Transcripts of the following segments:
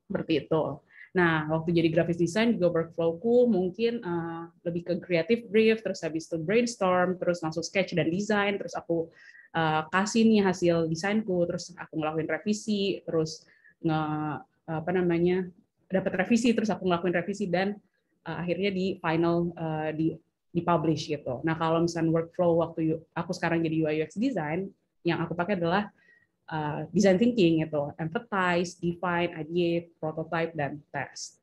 seperti itu. Nah, waktu jadi graphic design juga workflow-ku mungkin lebih ke creative brief, terus habis itu brainstorm, terus langsung sketch dan design, terus aku kasih nih hasil desainku, terus aku ngelakuin revisi, terus dapat revisi, terus aku ngelakuin revisi dan akhirnya di final di publish gitu. Nah, kalau misalnya workflow waktu aku sekarang jadi UI UX design, yang aku pakai adalah design thinking itu, empathize, define, ideate, prototype, dan test.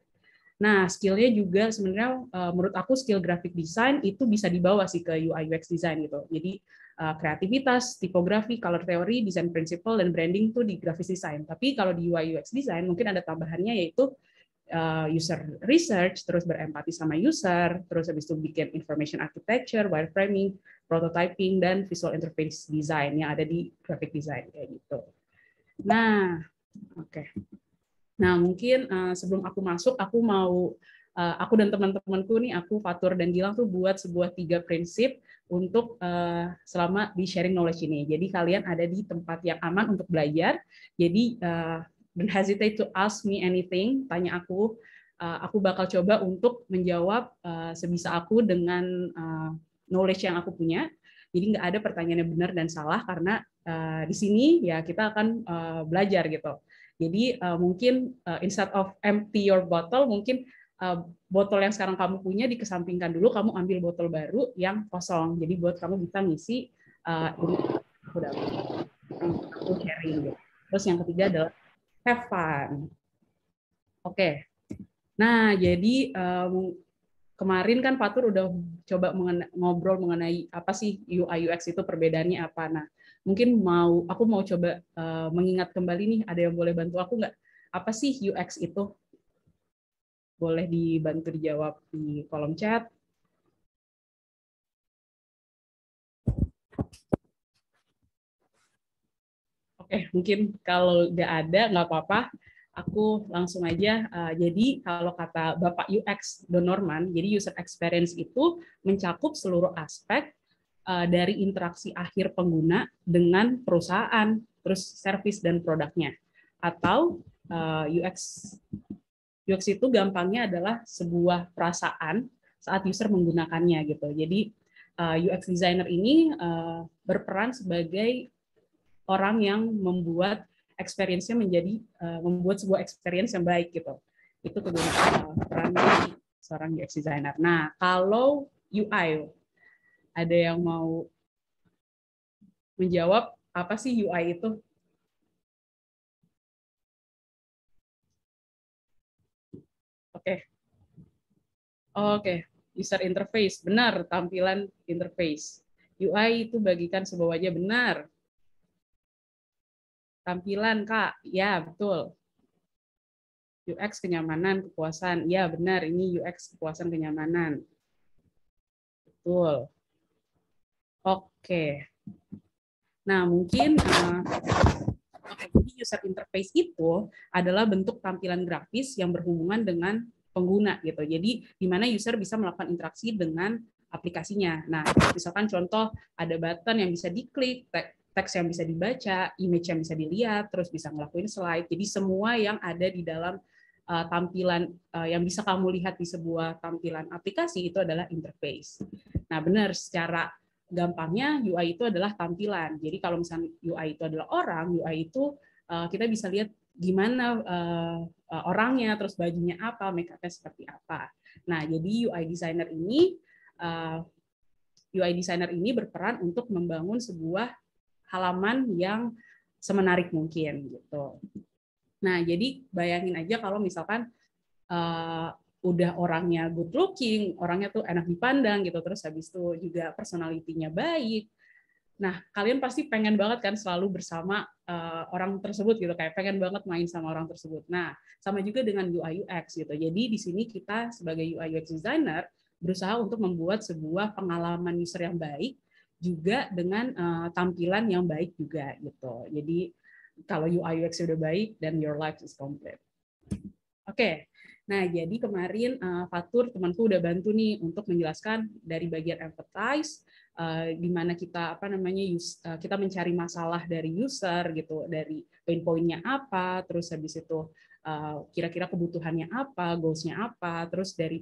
Nah, skillnya juga sebenarnya menurut aku skill graphic design itu bisa dibawa sih ke UI UX design gitu. Jadi kreativitas, tipografi, color theory, design principle, dan branding tuh di graphic design. Tapi kalau di UI UX design mungkin ada tambahannya yaitu user research, terus berempati sama user, terus habis itu bikin information architecture, wireframing, prototyping, dan visual interface design yang ada di graphic design kayak gitu. Nah, oke. Nah, mungkin sebelum aku masuk, aku mau aku dan teman-temanku nih, aku Fatur dan Gilang tuh buat sebuah 3 prinsip untuk selama di sharing knowledge ini. Jadi kalian ada di tempat yang aman untuk belajar. Jadi don't hesitate to ask me anything, tanya aku. Aku bakal coba untuk menjawab sebisa aku dengan knowledge yang aku punya. Jadi nggak ada pertanyaan yang benar dan salah karena di sini ya kita akan belajar gitu. Jadi mungkin instead of empty your bottle, mungkin botol yang sekarang kamu punya dikesampingkan dulu, kamu ambil botol baru yang kosong. Jadi buat kamu bisa ngisi ini aku sharing gitu. Terus yang ketiga adalah have fun. Oke. Nah, jadi kemarin kan Fatur udah coba ngobrol mengenai apa sih UI UX itu, perbedaannya apa. Nah, mungkin aku mau coba mengingat kembali nih, ada yang boleh bantu aku nggak? Apa sih UX itu? Boleh dibantu dijawab di kolom chat. Oke, mungkin kalau nggak ada, nggak apa-apa. Aku langsung aja. Jadi kalau kata Bapak UX Don Norman, jadi user experience itu mencakup seluruh aspek dari interaksi akhir pengguna dengan perusahaan, terus service dan produknya. Atau UX itu gampangnya adalah sebuah perasaan saat user menggunakannya gitu. Jadi UX designer ini berperan sebagai orang yang membuat experience-nya menjadi membuat sebuah experience yang baik gitu. Itu kegunaan peran seorang UX designer. Nah, kalau UI, ada yang mau menjawab apa sih UI itu? Oke. Oke, user interface. Benar, tampilan interface. UI itu bagikan sebuah wajah, benar. Tampilan, Kak. Ya, betul. UX kenyamanan, kepuasan. Ya, benar. Ini UX kepuasan kenyamanan. Betul. Oke. Nah, mungkin jadi user interface itu adalah bentuk tampilan grafis yang berhubungan dengan pengguna gitu. Jadi di mana user bisa melakukan interaksi dengan aplikasinya. Nah, misalkan contoh ada button yang bisa diklik, teks yang bisa dibaca, image yang bisa dilihat, terus bisa ngelakuin slide. Jadi semua yang ada di dalam tampilan yang bisa kamu lihat di sebuah tampilan aplikasi itu adalah interface. Nah, benar, secara gampangnya UI itu adalah tampilan. Jadi kalau misalnya UI itu adalah orang, UI itu kita bisa lihat gimana orangnya, terus bajunya apa, make up-nya seperti apa. Nah, jadi UI designer ini berperan untuk membangun sebuah halaman yang semenarik mungkin gitu. Nah, jadi bayangin aja kalau misalkan udah orangnya good looking, orangnya tuh enak dipandang gitu, terus habis itu juga personality-nya baik. Nah, kalian pasti pengen banget kan selalu bersama orang tersebut gitu, kayak pengen banget main sama orang tersebut. Nah, sama juga dengan UI UX gitu. Jadi di sini kita sebagai UI UX designer berusaha untuk membuat sebuah pengalaman user yang baik juga dengan tampilan yang baik juga gitu. Jadi kalau UI UX sudah baik, then your life is complete. Oke. Nah, jadi kemarin Fatur temanku udah bantu nih untuk menjelaskan dari bagian empathize, di mana kita kita mencari masalah dari user gitu, dari pain point-nya apa, terus habis itu kira-kira kebutuhannya apa, goals-nya apa, terus dari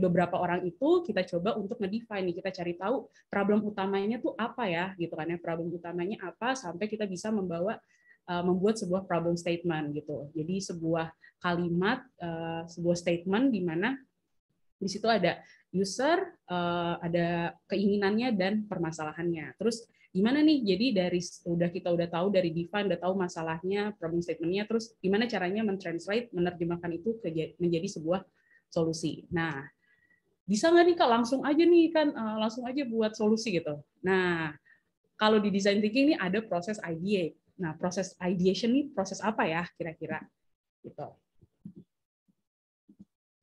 beberapa orang itu kita coba untuk ngedefine nih, kita cari tahu problem utamanya tuh apa ya gitu kan ya, problem utamanya apa sampai kita bisa membuat sebuah problem statement gitu. Jadi sebuah kalimat, sebuah statement di mana di situ ada user, ada keinginannya dan permasalahannya. Terus gimana nih? Jadi kita udah tahu dari define, udah tahu masalahnya, problem statement-nya, terus gimana caranya menerjemahkan itu menjadi sebuah solusi. Nah, bisa nggak nih Kak langsung aja nih kan langsung aja buat solusi gitu. Nah, kalau di design thinking ini ada proses ideate. Nah, proses ideation nih proses apa ya kira-kira gitu.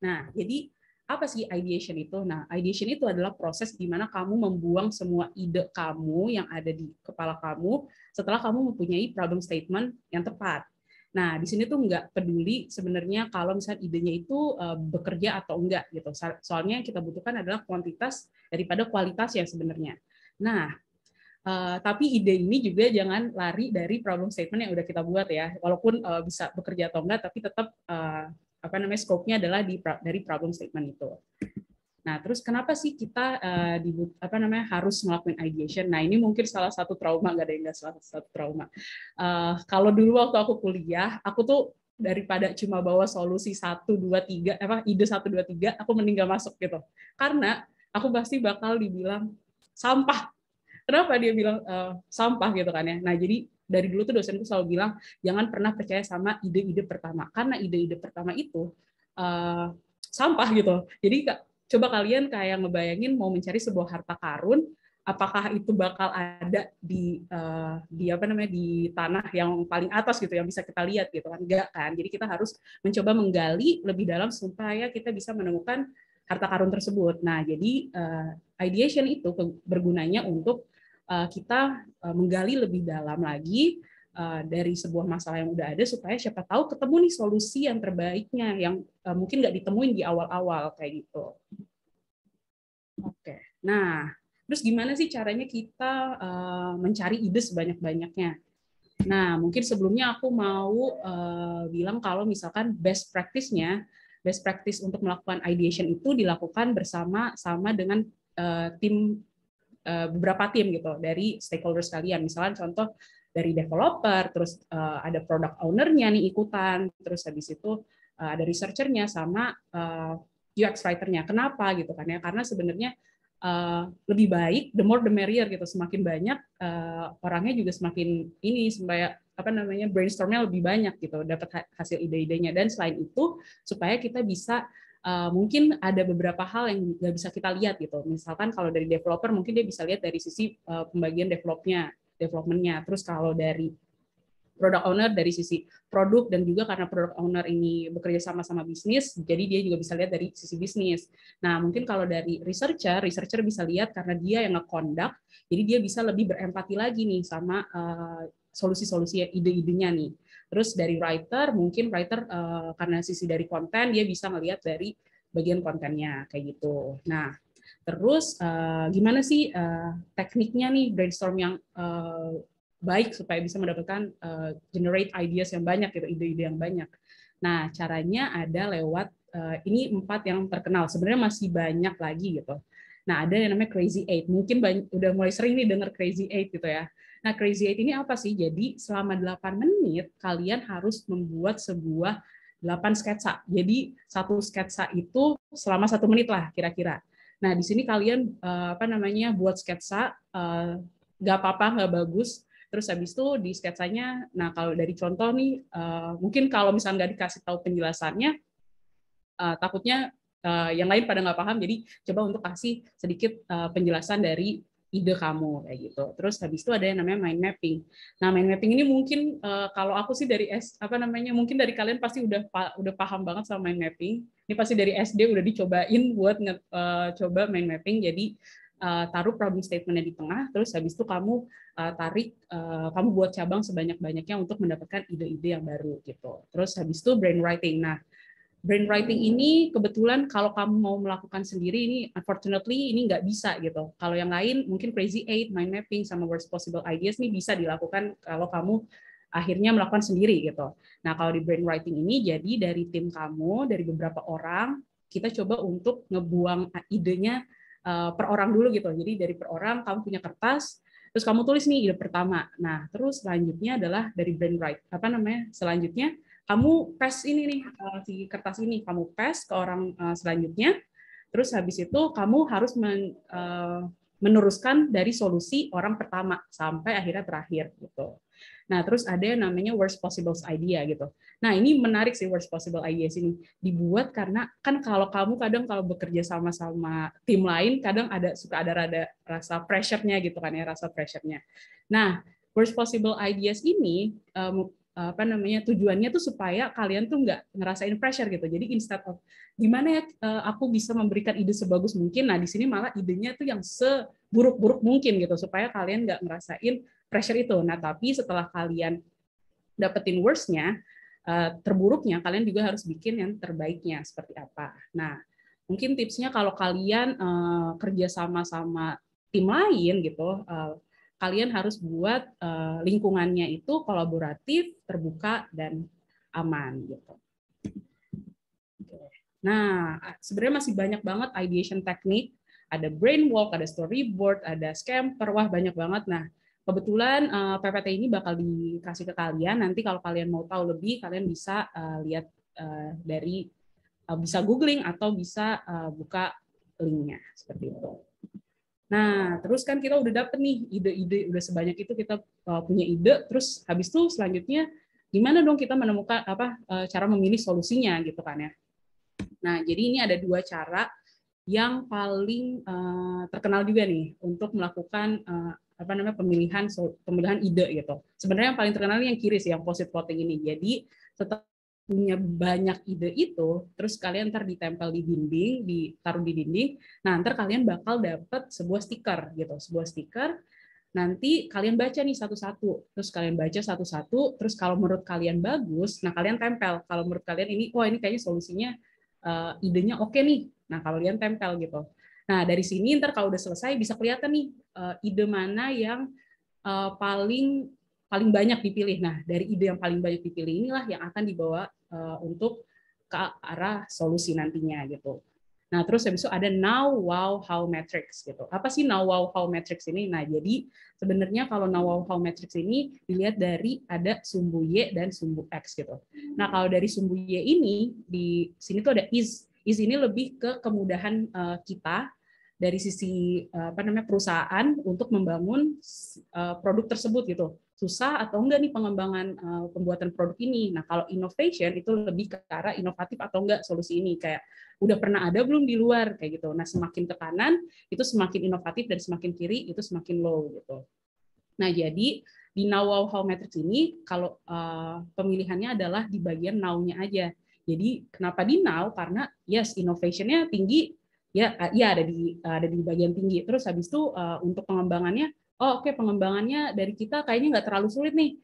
Nah, jadi apa sih ideation itu? Nah, ideation itu adalah proses di mana kamu membuang semua ide kamu yang ada di kepala kamu setelah kamu mempunyai problem statement yang tepat. Nah, di sini tuh nggak peduli sebenarnya kalau misalnya idenya itu bekerja atau enggak gitu. Soalnya yang kita butuhkan adalah kuantitas daripada kualitas yang sebenarnya. Nah, tapi ide ini juga jangan lari dari problem statement yang udah kita buat ya. Walaupun bisa bekerja atau enggak, tapi tetap scope-nya adalah dari problem statement itu. Nah, terus kenapa sih kita harus ngelakuin ideation? Nah, ini mungkin salah satu trauma, nggak ada yang nggak salah satu trauma. Kalau dulu waktu aku kuliah, aku tuh daripada cuma bawa solusi 1, 2, 3, ide 1, 2, 3, aku mending nggak masuk gitu. Karena aku pasti bakal dibilang sampah. Kenapa dia bilang sampah gitu kan ya? Nah, jadi dari dulu tuh dosenku selalu bilang jangan pernah percaya sama ide-ide pertama, karena ide-ide pertama itu sampah gitu. Jadi coba kalian kayak ngebayangin mau mencari sebuah harta karun, apakah itu bakal ada di di tanah yang paling atas gitu yang bisa kita lihat gitu kan? Enggak kan. Jadi kita harus mencoba menggali lebih dalam supaya kita bisa menemukan harta karun tersebut. Nah, jadi ideation itu bergunanya untuk kita menggali lebih dalam lagi dari sebuah masalah yang udah ada supaya siapa tahu ketemu nih solusi yang terbaiknya yang mungkin nggak ditemuin di awal-awal kayak gitu. Oke, nah terus gimana sih caranya kita mencari ide sebanyak-banyaknya? Nah mungkin sebelumnya aku mau bilang kalau misalkan best practice untuk melakukan ideation itu dilakukan bersama dengan beberapa tim gitu dari stakeholders kalian. Misalnya contoh dari developer, terus ada product owner-nya nih ikutan, terus habis itu ada researcher-nya sama UX writer-nya. Kenapa gitu kan ya? Karena sebenarnya lebih baik the more the merrier gitu. Semakin banyak orangnya juga semakin supaya brainstorm-nya lebih banyak gitu, dapat hasil ide-idenya. Dan selain itu supaya kita bisa mungkin ada beberapa hal yang nggak bisa kita lihat gitu. Misalkan kalau dari developer mungkin dia bisa lihat dari sisi pembagian development-nya. Terus kalau dari product owner dari sisi produk, dan juga karena product owner ini bekerja sama bisnis, jadi dia juga bisa lihat dari sisi bisnis. Nah, mungkin kalau dari researcher bisa lihat karena dia yang nge-conduct, jadi dia bisa lebih berempati lagi nih sama solusi-solusi ide-idenya nih. Terus dari mungkin writer karena sisi dari konten, dia bisa ngelihat dari bagian kontennya kayak gitu. Nah, terus gimana sih tekniknya nih brainstorm yang baik supaya bisa mendapatkan generate ideas yang banyak gitu, ide-ide yang banyak. Nah, caranya ada lewat ini 4 yang terkenal. Sebenarnya masih banyak lagi gitu. Nah, ada yang namanya Crazy Eight. Mungkin udah mulai sering nih dengar Crazy Eight gitu ya. Nah, Crazy Eight ini apa sih? Jadi selama 8 menit kalian harus membuat sebuah 8 sketsa. Jadi satu sketsa itu selama 1 menit lah kira-kira. Nah, di sini kalian buat sketsa, nggak apa-apa, nggak bagus. Terus habis itu di sketsanya, nah kalau dari contoh nih, mungkin kalau misalnya nggak dikasih tahu penjelasannya, takutnya yang lain pada nggak paham, jadi coba untuk kasih sedikit penjelasan dari ide kamu kayak gitu. Terus habis itu ada yang namanya mind mapping. Nah, mind mapping ini mungkin kalau aku sih dari mungkin dari kalian pasti udah paham banget sama mind mapping. Ini pasti dari SD udah dicobain buat coba mind mapping. Jadi taruh problem statement-nya di tengah, terus habis itu kamu kamu buat cabang sebanyak-banyaknya untuk mendapatkan ide-ide yang baru gitu. Terus habis itu brainwriting. Nah, brainwriting ini kebetulan kalau kamu mau melakukan sendiri ini unfortunately ini nggak bisa gitu. Kalau yang lain mungkin Crazy 8, mind mapping sama worst possible ideas ini bisa dilakukan kalau kamu akhirnya melakukan sendiri gitu. Nah, kalau di brainwriting ini jadi dari tim kamu, dari beberapa orang, kita coba untuk ngebuang idenya per orang dulu gitu. Jadi dari per orang kamu punya kertas, terus kamu tulis nih ide pertama. Nah, terus selanjutnya adalah dari brainwrite. Selanjutnya kamu pass ini nih si kertas ini kamu pass ke orang selanjutnya. Terus habis itu kamu harus meneruskan dari solusi orang pertama sampai akhirnya terakhir gitu. Nah, terus ada yang namanya worst possible idea gitu. Nah, ini menarik sih worst possible idea ini. Dibuat karena kan kalau kamu kadang kalau bekerja sama-sama tim lain, kadang suka ada rasa pressure-nya gitu kan ya, rasa pressure-nya. Nah, worst possible ideas ini tujuannya tuh supaya kalian tuh nggak ngerasain pressure gitu. Jadi instead of gimana ya aku bisa memberikan ide sebagus mungkin, nah di sini malah idenya tuh yang seburuk-buruk mungkin gitu supaya kalian nggak ngerasain pressure itu. Nah, tapi setelah kalian dapetin worst-nya, terburuknya, kalian juga harus bikin yang terbaiknya seperti apa. Nah, mungkin tipsnya kalau kalian kerja sama tim lain gitu, kalian harus buat lingkungannya itu kolaboratif, terbuka, dan aman gitu. Nah, sebenarnya masih banyak banget ideation teknik. Ada brain walk, ada storyboard, ada scamper, wah banyak banget. Nah, kebetulan PPT ini bakal dikasih ke kalian. Nanti kalau kalian mau tahu lebih, kalian bisa lihat bisa googling atau bisa buka linknya seperti itu. Nah, terus kan kita udah dapet nih ide-ide, udah sebanyak itu kita punya ide. Terus habis itu selanjutnya gimana dong kita menemukan cara memilih solusinya gitu kan ya. Nah, jadi ini ada 2 cara yang paling terkenal juga nih untuk melakukan pemilihan ide gitu. Sebenarnya yang paling terkenal yang kiri sih, yang post-it voting ini. Jadi setelah punya banyak ide itu, terus kalian ntar ditempel di dinding, ditaruh di dinding. Nah, ntar kalian bakal dapat sebuah stiker gitu, sebuah stiker. Nanti kalian baca nih satu-satu, terus kalian baca satu-satu, terus kalau menurut kalian bagus, nah kalian tempel. Kalau menurut kalian ini, wah ini kayaknya solusinya idenya oke nih. Nah, kalian tempel gitu. Nah, dari sini ntar kalau udah selesai bisa kelihatan nih ide mana yang paling banyak dipilih. Nah, dari ide yang paling banyak dipilih inilah yang akan dibawa untuk ke arah solusi nantinya gitu. Nah, terus habis itu ada now, wow, how matrix gitu. Apa sih now, wow, how matrix ini? Nah, jadi sebenarnya kalau now, wow, how matrix ini dilihat dari ada sumbu Y dan sumbu X gitu. Nah, kalau dari sumbu Y ini di sini tuh ada is. Is ini lebih ke kemudahan kita dari sisi perusahaan untuk membangun produk tersebut gitu. Susah atau enggak nih pengembangan pembuatan produk ini. Nah, kalau innovation itu lebih ke arah inovatif atau enggak solusi ini, kayak udah pernah ada belum di luar kayak gitu. Nah, semakin ke kanan itu semakin inovatif dan semakin kiri itu semakin low gitu. Nah, jadi di now, wow, how matrix ini kalau pemilihannya adalah di bagian now-nya aja. Jadi kenapa di now? Karena yes, innovation-nya tinggi, ya ada di bagian tinggi. Terus habis itu untuk pengembangannya, oke, pengembangannya dari kita kayaknya nggak terlalu sulit nih.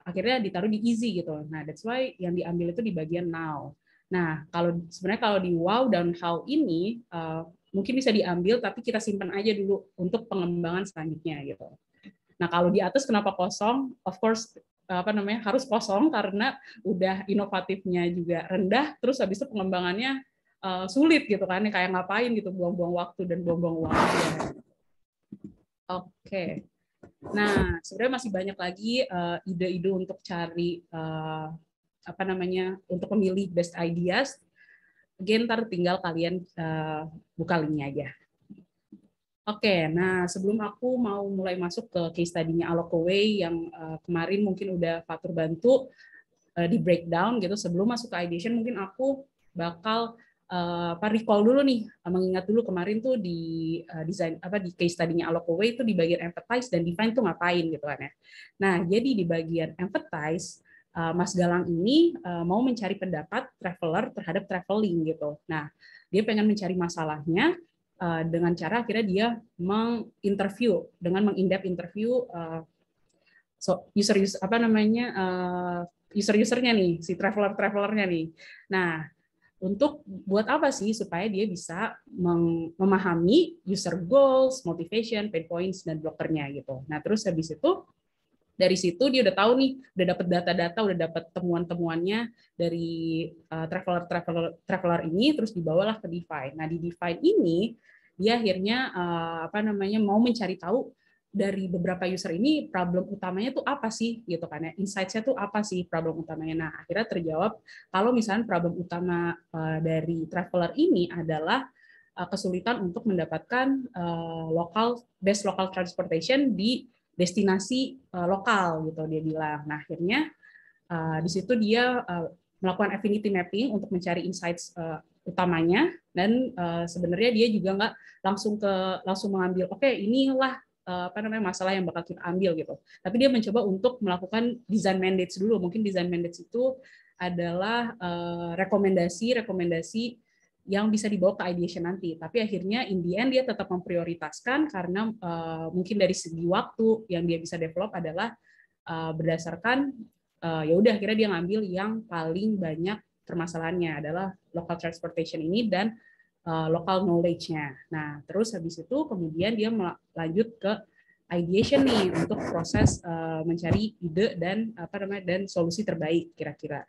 Akhirnya ditaruh di easy gitu. Nah, that's why yang diambil itu di bagian now. Nah, sebenarnya kalau di wow dan how ini mungkin bisa diambil, tapi kita simpan aja dulu untuk pengembangan selanjutnya gitu. Nah, kalau di atas kenapa kosong? Of course harus kosong karena udah inovatifnya juga rendah, terus habis itu pengembangannya sulit gitu kan, kayak ngapain gitu, buang-buang waktu dan buang-buang uang aja. Oke. Nah, sebenarnya masih banyak lagi ide-ide untuk cari untuk memilih best ideas. Again, ntar tinggal kalian buka linknya aja. Oke, nah sebelum aku mau mulai masuk ke case study-nya Allocaway yang kemarin mungkin udah Fatur bantu di breakdown gitu, sebelum masuk ke ideation mungkin aku bakal recall dulu nih, mengingat dulu kemarin tuh di desain di case study-nya Allocaway itu di bagian empathize dan define tuh ngapain gitu kan ya. Nah, jadi di bagian empathize Mas Galang ini mau mencari pendapat traveler terhadap traveling gitu. Nah, dia pengen mencari masalahnya dengan cara akhirnya dia menginterview dengan meng-in-depth interview user-usernya nih, si traveler-travelernya nih. Nah, untuk buat apa sih supaya dia bisa memahami user goals, motivation, pain points, dan blokernya gitu. Nah terus habis itu dari situ dia udah tahu nih, udah dapat data-data, udah dapat temuan-temuannya dari traveler ini, terus dibawalah ke Define. Nah di Define ini dia akhirnya mau mencari tahu dari beberapa user ini problem utamanya tuh apa sih gitu kan ya, insights-nya tuh apa sih problem utamanya. Nah akhirnya terjawab kalau misalnya problem utama dari traveler ini adalah kesulitan untuk mendapatkan best local transportation di destinasi lokal gitu dia bilang. Nah akhirnya di situ dia melakukan affinity mapping untuk mencari insights utamanya, dan sebenarnya dia juga nggak langsung mengambil oke, inilah masalah yang bakal kita ambil gitu. Tapi dia mencoba untuk melakukan design mandates dulu. Mungkin design mandates itu adalah rekomendasi yang bisa dibawa ke ideation nanti. Tapi akhirnya in the end dia tetap memprioritaskan karena mungkin dari segi waktu yang dia bisa develop adalah berdasarkan ya udah akhirnya dia ngambil yang paling banyak permasalahannya adalah local transportation ini dan local knowledge-nya. Nah, terus habis itu kemudian dia lanjut ke ideation nih untuk proses mencari ide dan dan solusi terbaik kira-kira.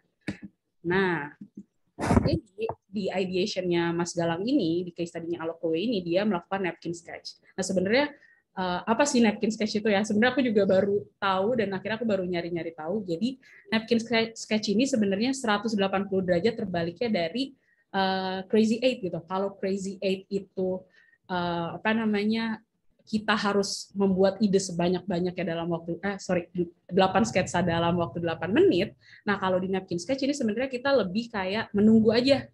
Nah, jadi di ideation-nya Mas Galang ini, di case study-nya Alokowe ini, dia melakukan napkin sketch. Nah, sebenarnya apa sih napkin sketch itu ya? Sebenarnya aku juga baru tahu dan akhirnya aku baru nyari-nyari tahu. Jadi napkin sketch ini sebenarnya 180 derajat terbaliknya dari Crazy Eight gitu. Kalau Crazy Eight itu kita harus membuat ide sebanyak-banyaknya dalam waktu 8 sketsa dalam waktu 8 menit. Nah, kalau di napkin sketch ini sebenarnya kita lebih kayak menunggu aja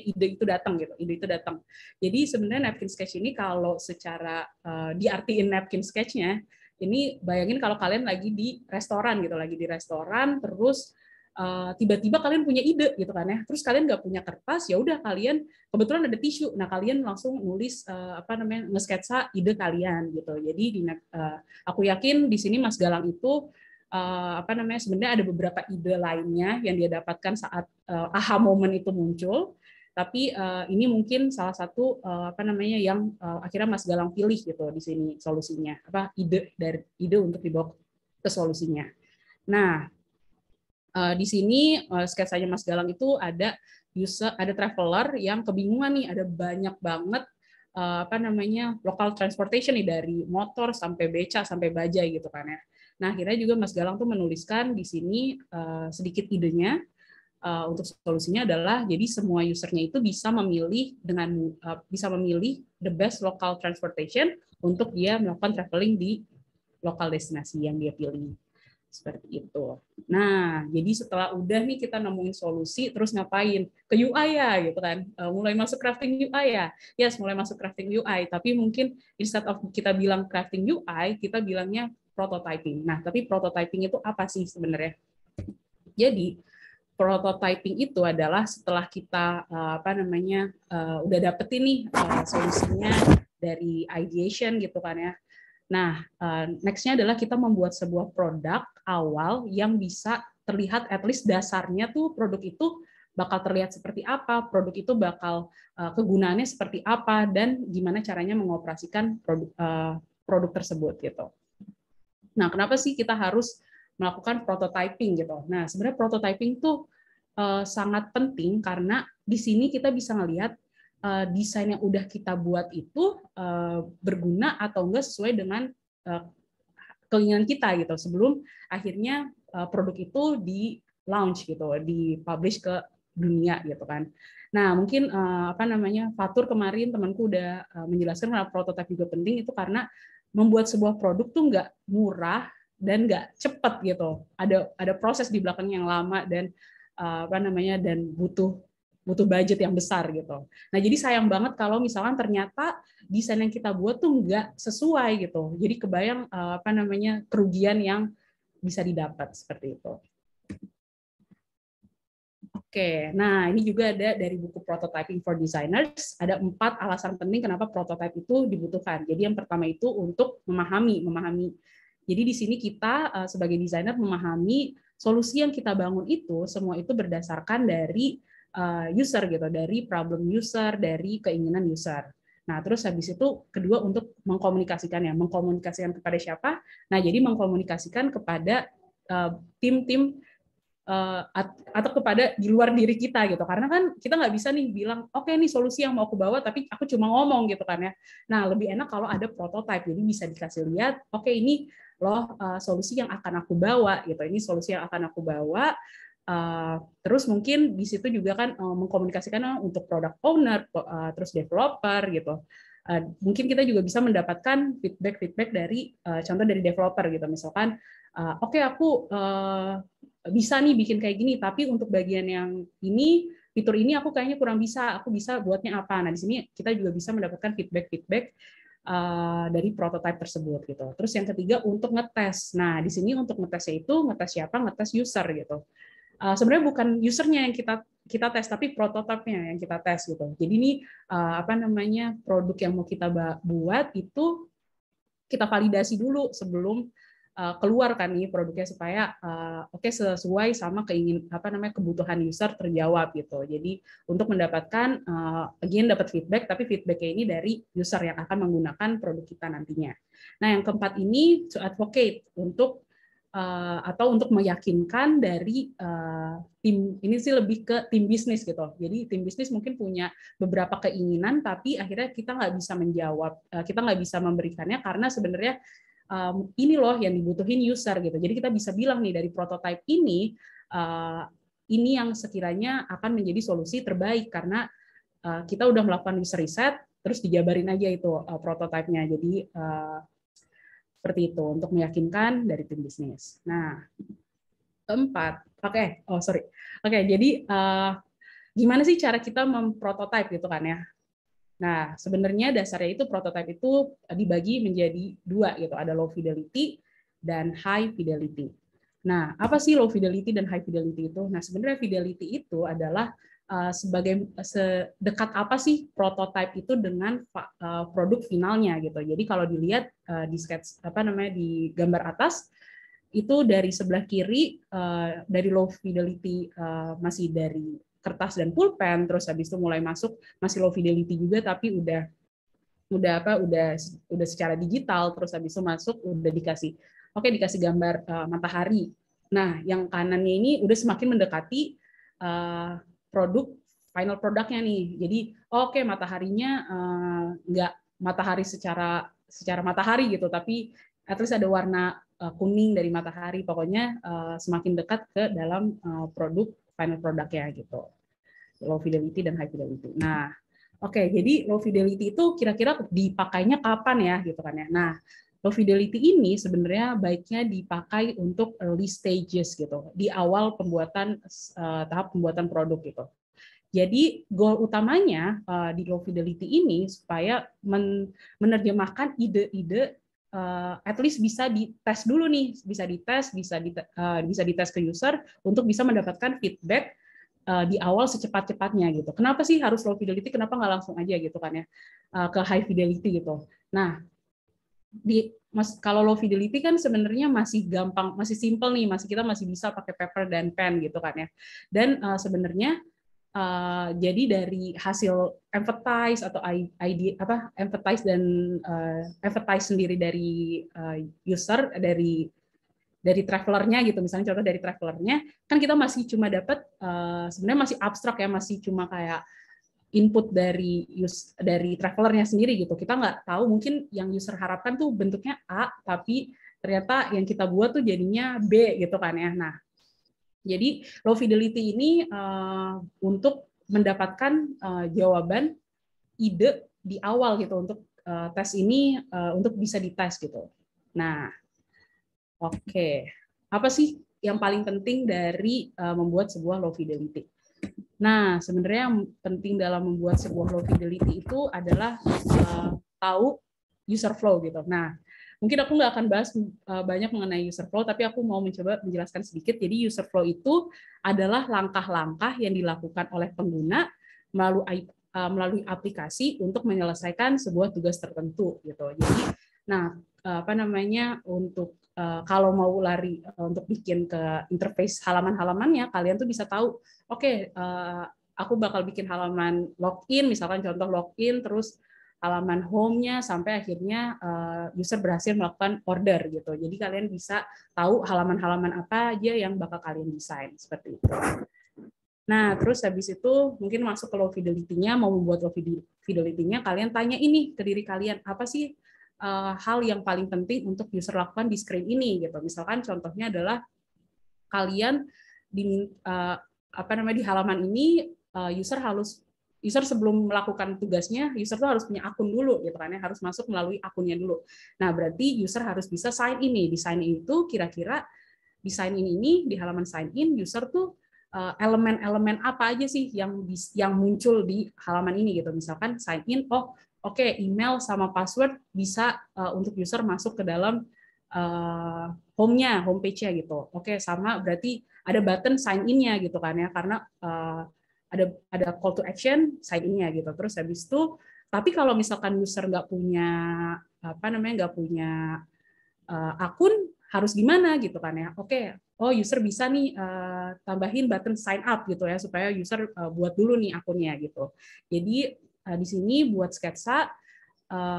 ide itu datang gitu. Ide itu datang. Jadi sebenarnya napkin sketch ini kalau secara diartiin napkin sketch-nya, ini bayangin kalau kalian lagi di restoran gitu, terus tiba-tiba kalian punya ide gitu kan ya, terus kalian nggak punya kertas, ya udah kalian kebetulan ada tisu, nah kalian langsung nulis ngesketsa ide kalian gitu. Jadi aku yakin di sini Mas Galang itu sebenarnya ada beberapa ide lainnya yang dia dapatkan saat aha moment itu muncul, tapi ini mungkin salah satu yang akhirnya Mas Galang pilih gitu di sini solusinya, ide untuk dibawa ke solusinya. Nah, di sini sketsanya Mas Galang itu ada traveler yang kebingungan nih, ada banyak banget local transportation nih, dari motor sampai beca sampai bajai gitu kan ya. Nah akhirnya juga Mas Galang tuh menuliskan di sini sedikit idenya untuk solusinya adalah jadi semua usernya itu bisa memilih the best local transportation untuk dia melakukan traveling di lokal destinasi yang dia pilih. Seperti itu. Nah, jadi setelah udah nih kita nemuin solusi, terus ngapain? Ke UI ya, gitu kan. Mulai masuk crafting UI ya. Yes, mulai masuk crafting UI. Tapi mungkin instead of kita bilang crafting UI, kita bilangnya prototyping. Nah, tapi prototyping itu apa sih sebenarnya? Jadi, prototyping itu adalah setelah kita udah dapetin nih solusinya dari ideation gitu kan ya. Nah, next-nya adalah kita membuat sebuah produk awal yang bisa terlihat, at least dasarnya tuh produk itu bakal terlihat seperti apa, produk itu bakal kegunaannya seperti apa, dan gimana caranya mengoperasikan produk tersebut gitu. Nah, kenapa sih kita harus melakukan prototyping gitu? Nah, sebenarnya prototyping tuh sangat penting karena di sini kita bisa ngelihat desain yang udah kita buat itu berguna atau enggak sesuai dengan keinginan kita gitu sebelum akhirnya produk itu di launch gitu, di publish ke dunia gitu kan. Nah mungkin Fatur kemarin temanku udah menjelaskan kenapa prototipe juga penting, itu karena membuat sebuah produk tuh nggak murah dan nggak cepat gitu. Ada proses di belakangnya yang lama dan dan butuh budget yang besar gitu. Nah, jadi sayang banget kalau misalkan ternyata desain yang kita buat tuh nggak sesuai gitu. Jadi kebayang kerugian yang bisa didapat seperti itu. Oke, nah ini juga ada dari buku Prototyping for Designers, ada 4 alasan penting kenapa prototype itu dibutuhkan. Jadi yang pertama itu untuk memahami. Jadi di sini kita sebagai desainer memahami solusi yang kita bangun itu semua itu berdasarkan dari user gitu, dari problem user, dari keinginan user. Nah, terus habis itu kedua untuk mengkomunikasikannya. Mengkomunikasikan kepada siapa? Nah, jadi mengkomunikasikan kepada tim-tim atau kepada di luar diri kita gitu, karena kan kita nggak bisa nih bilang oke, ini solusi yang mau aku bawa tapi aku cuma ngomong gitu kan ya. Nah, lebih enak kalau ada prototype, jadi bisa dikasih lihat, oke, ini loh solusi yang akan aku bawa gitu, ini solusi yang akan aku bawa. Terus mungkin di situ juga kan mengkomunikasikan untuk product owner, terus developer gitu. Mungkin kita juga bisa mendapatkan feedback dari contoh dari developer gitu, misalkan oke, aku bisa nih bikin kayak gini, tapi untuk bagian yang ini, fitur ini aku kayaknya kurang bisa, aku bisa buatnya apa. Nah, di sini kita juga bisa mendapatkan feedback dari prototype tersebut gitu. Terus yang ketiga untuk ngetes. Nah, di sini untuk ngetesnya itu ngetes siapa? Ngetes user gitu. Sebenarnya bukan usernya yang kita tes, tapi prototipenya yang kita tes gitu. Jadi ini produk yang mau kita buat itu kita validasi dulu sebelum keluar kan nih produknya, supaya oke, sesuai sama kebutuhan user terjawab gitu. Jadi untuk mendapatkan again dapat feedback, tapi feedbacknya ini dari user yang akan menggunakan produk kita nantinya. Nah, yang keempat ini to advocate, atau untuk meyakinkan dari tim, ini sih lebih ke tim bisnis gitu. Jadi tim bisnis mungkin punya beberapa keinginan, tapi akhirnya kita nggak bisa menjawab, kita nggak bisa memberikannya karena sebenarnya ini loh yang dibutuhin user gitu. Jadi kita bisa bilang nih dari prototype ini yang sekiranya akan menjadi solusi terbaik karena kita udah melakukan user research, terus dijabarin aja itu prototipenya. Jadi seperti itu untuk meyakinkan dari tim bisnis. Nah, keempat, jadi gimana sih cara kita memprototype gitu kan ya? Nah, sebenarnya dasarnya itu prototype itu dibagi menjadi dua gitu, ada low fidelity dan high fidelity. Nah, apa sih low fidelity dan high fidelity itu? Nah, sebenarnya fidelity itu adalah sebagai sedekat apa sih prototype itu dengan produk finalnya gitu. Jadi kalau dilihat di sketch di gambar atas itu dari sebelah kiri dari low fidelity masih dari kertas dan pulpen, terus habis itu mulai masuk masih low fidelity juga tapi udah secara digital, terus habis itu masuk udah dikasih gambar matahari. Nah, yang kanannya ini udah semakin mendekati final produknya nih. Jadi mataharinya nggak matahari secara matahari gitu, tapi at least ada warna kuning dari matahari. Pokoknya semakin dekat ke dalam produk final produknya gitu. Low fidelity dan high fidelity. Nah, jadi low fidelity itu kira-kira dipakainya kapan ya gitu kan ya. Nah, low fidelity ini sebenarnya baiknya dipakai untuk early stages gitu, di awal tahap pembuatan produk gitu. Jadi goal utamanya di low fidelity ini supaya menerjemahkan ide-ide at least bisa dites dulu nih, bisa dites ke user untuk bisa mendapatkan feedback di awal secepat-cepatnya gitu. Kenapa sih harus low fidelity? Kenapa nggak langsung aja gitu kan ya ke high fidelity gitu? Nah, kalau low fidelity kan sebenarnya masih gampang, masih simple nih, kita masih bisa pakai paper dan pen gitu kan ya. Dan sebenarnya jadi dari hasil advertise atau advertise sendiri dari user, dari travelernya gitu, misalnya contoh dari travelernya kan kita masih cuma dapat sebenarnya masih abstrak ya, masih cuma kayak input dari travelernya sendiri gitu. Kita nggak tahu, mungkin yang user harapkan tuh bentuknya A, tapi ternyata yang kita buat tuh jadinya B gitu kan ya. Nah, jadi low fidelity ini untuk mendapatkan jawaban ide di awal gitu untuk tes ini untuk bisa dites gitu. Nah, apa sih yang paling penting dari membuat sebuah low fidelity? Nah, sebenarnya yang penting dalam membuat sebuah low fidelity itu adalah tahu user flow gitu. Nah, mungkin aku nggak akan bahas banyak mengenai user flow, tapi aku mau mencoba menjelaskan sedikit. Jadi user flow itu adalah langkah-langkah yang dilakukan oleh pengguna melalui aplikasi untuk menyelesaikan sebuah tugas tertentu gitu. Jadi, untuk kalau mau untuk bikin ke interface halaman-halamannya, kalian tuh bisa tahu, aku bakal bikin halaman login, misalkan contoh login, terus halaman home-nya sampai akhirnya user berhasil melakukan order gitu. Jadi kalian bisa tahu halaman-halaman apa aja yang bakal kalian desain seperti itu. Nah, terus habis itu mungkin masuk ke low fidelity-nya, mau membuat low fidelity-nya, kalian tanya ini ke diri kalian, apa sih hal yang paling penting untuk user lakukan di screen ini gitu. Misalkan contohnya adalah kalian di di halaman ini user sebelum melakukan tugasnya, user tuh harus punya akun dulu gitu kan ya, harus masuk melalui akunnya dulu. Nah, berarti user harus bisa sign in nih. Di sign in itu kira-kira di sign in ini, di halaman sign in, user tuh elemen-elemen apa aja sih yang muncul di halaman ini gitu. Misalkan sign in, oke, email sama password bisa untuk user masuk ke dalam home page-nya gitu. Oke, sama berarti ada button sign in-nya gitu kan ya, karena ada call to action sign in-nya gitu. Terus habis itu, tapi kalau misalkan user nggak punya akun, harus gimana gitu kan ya. Oke, user bisa nih tambahin button sign up gitu ya, supaya user buat dulu nih akunnya gitu. Jadi di sini buat sketsa,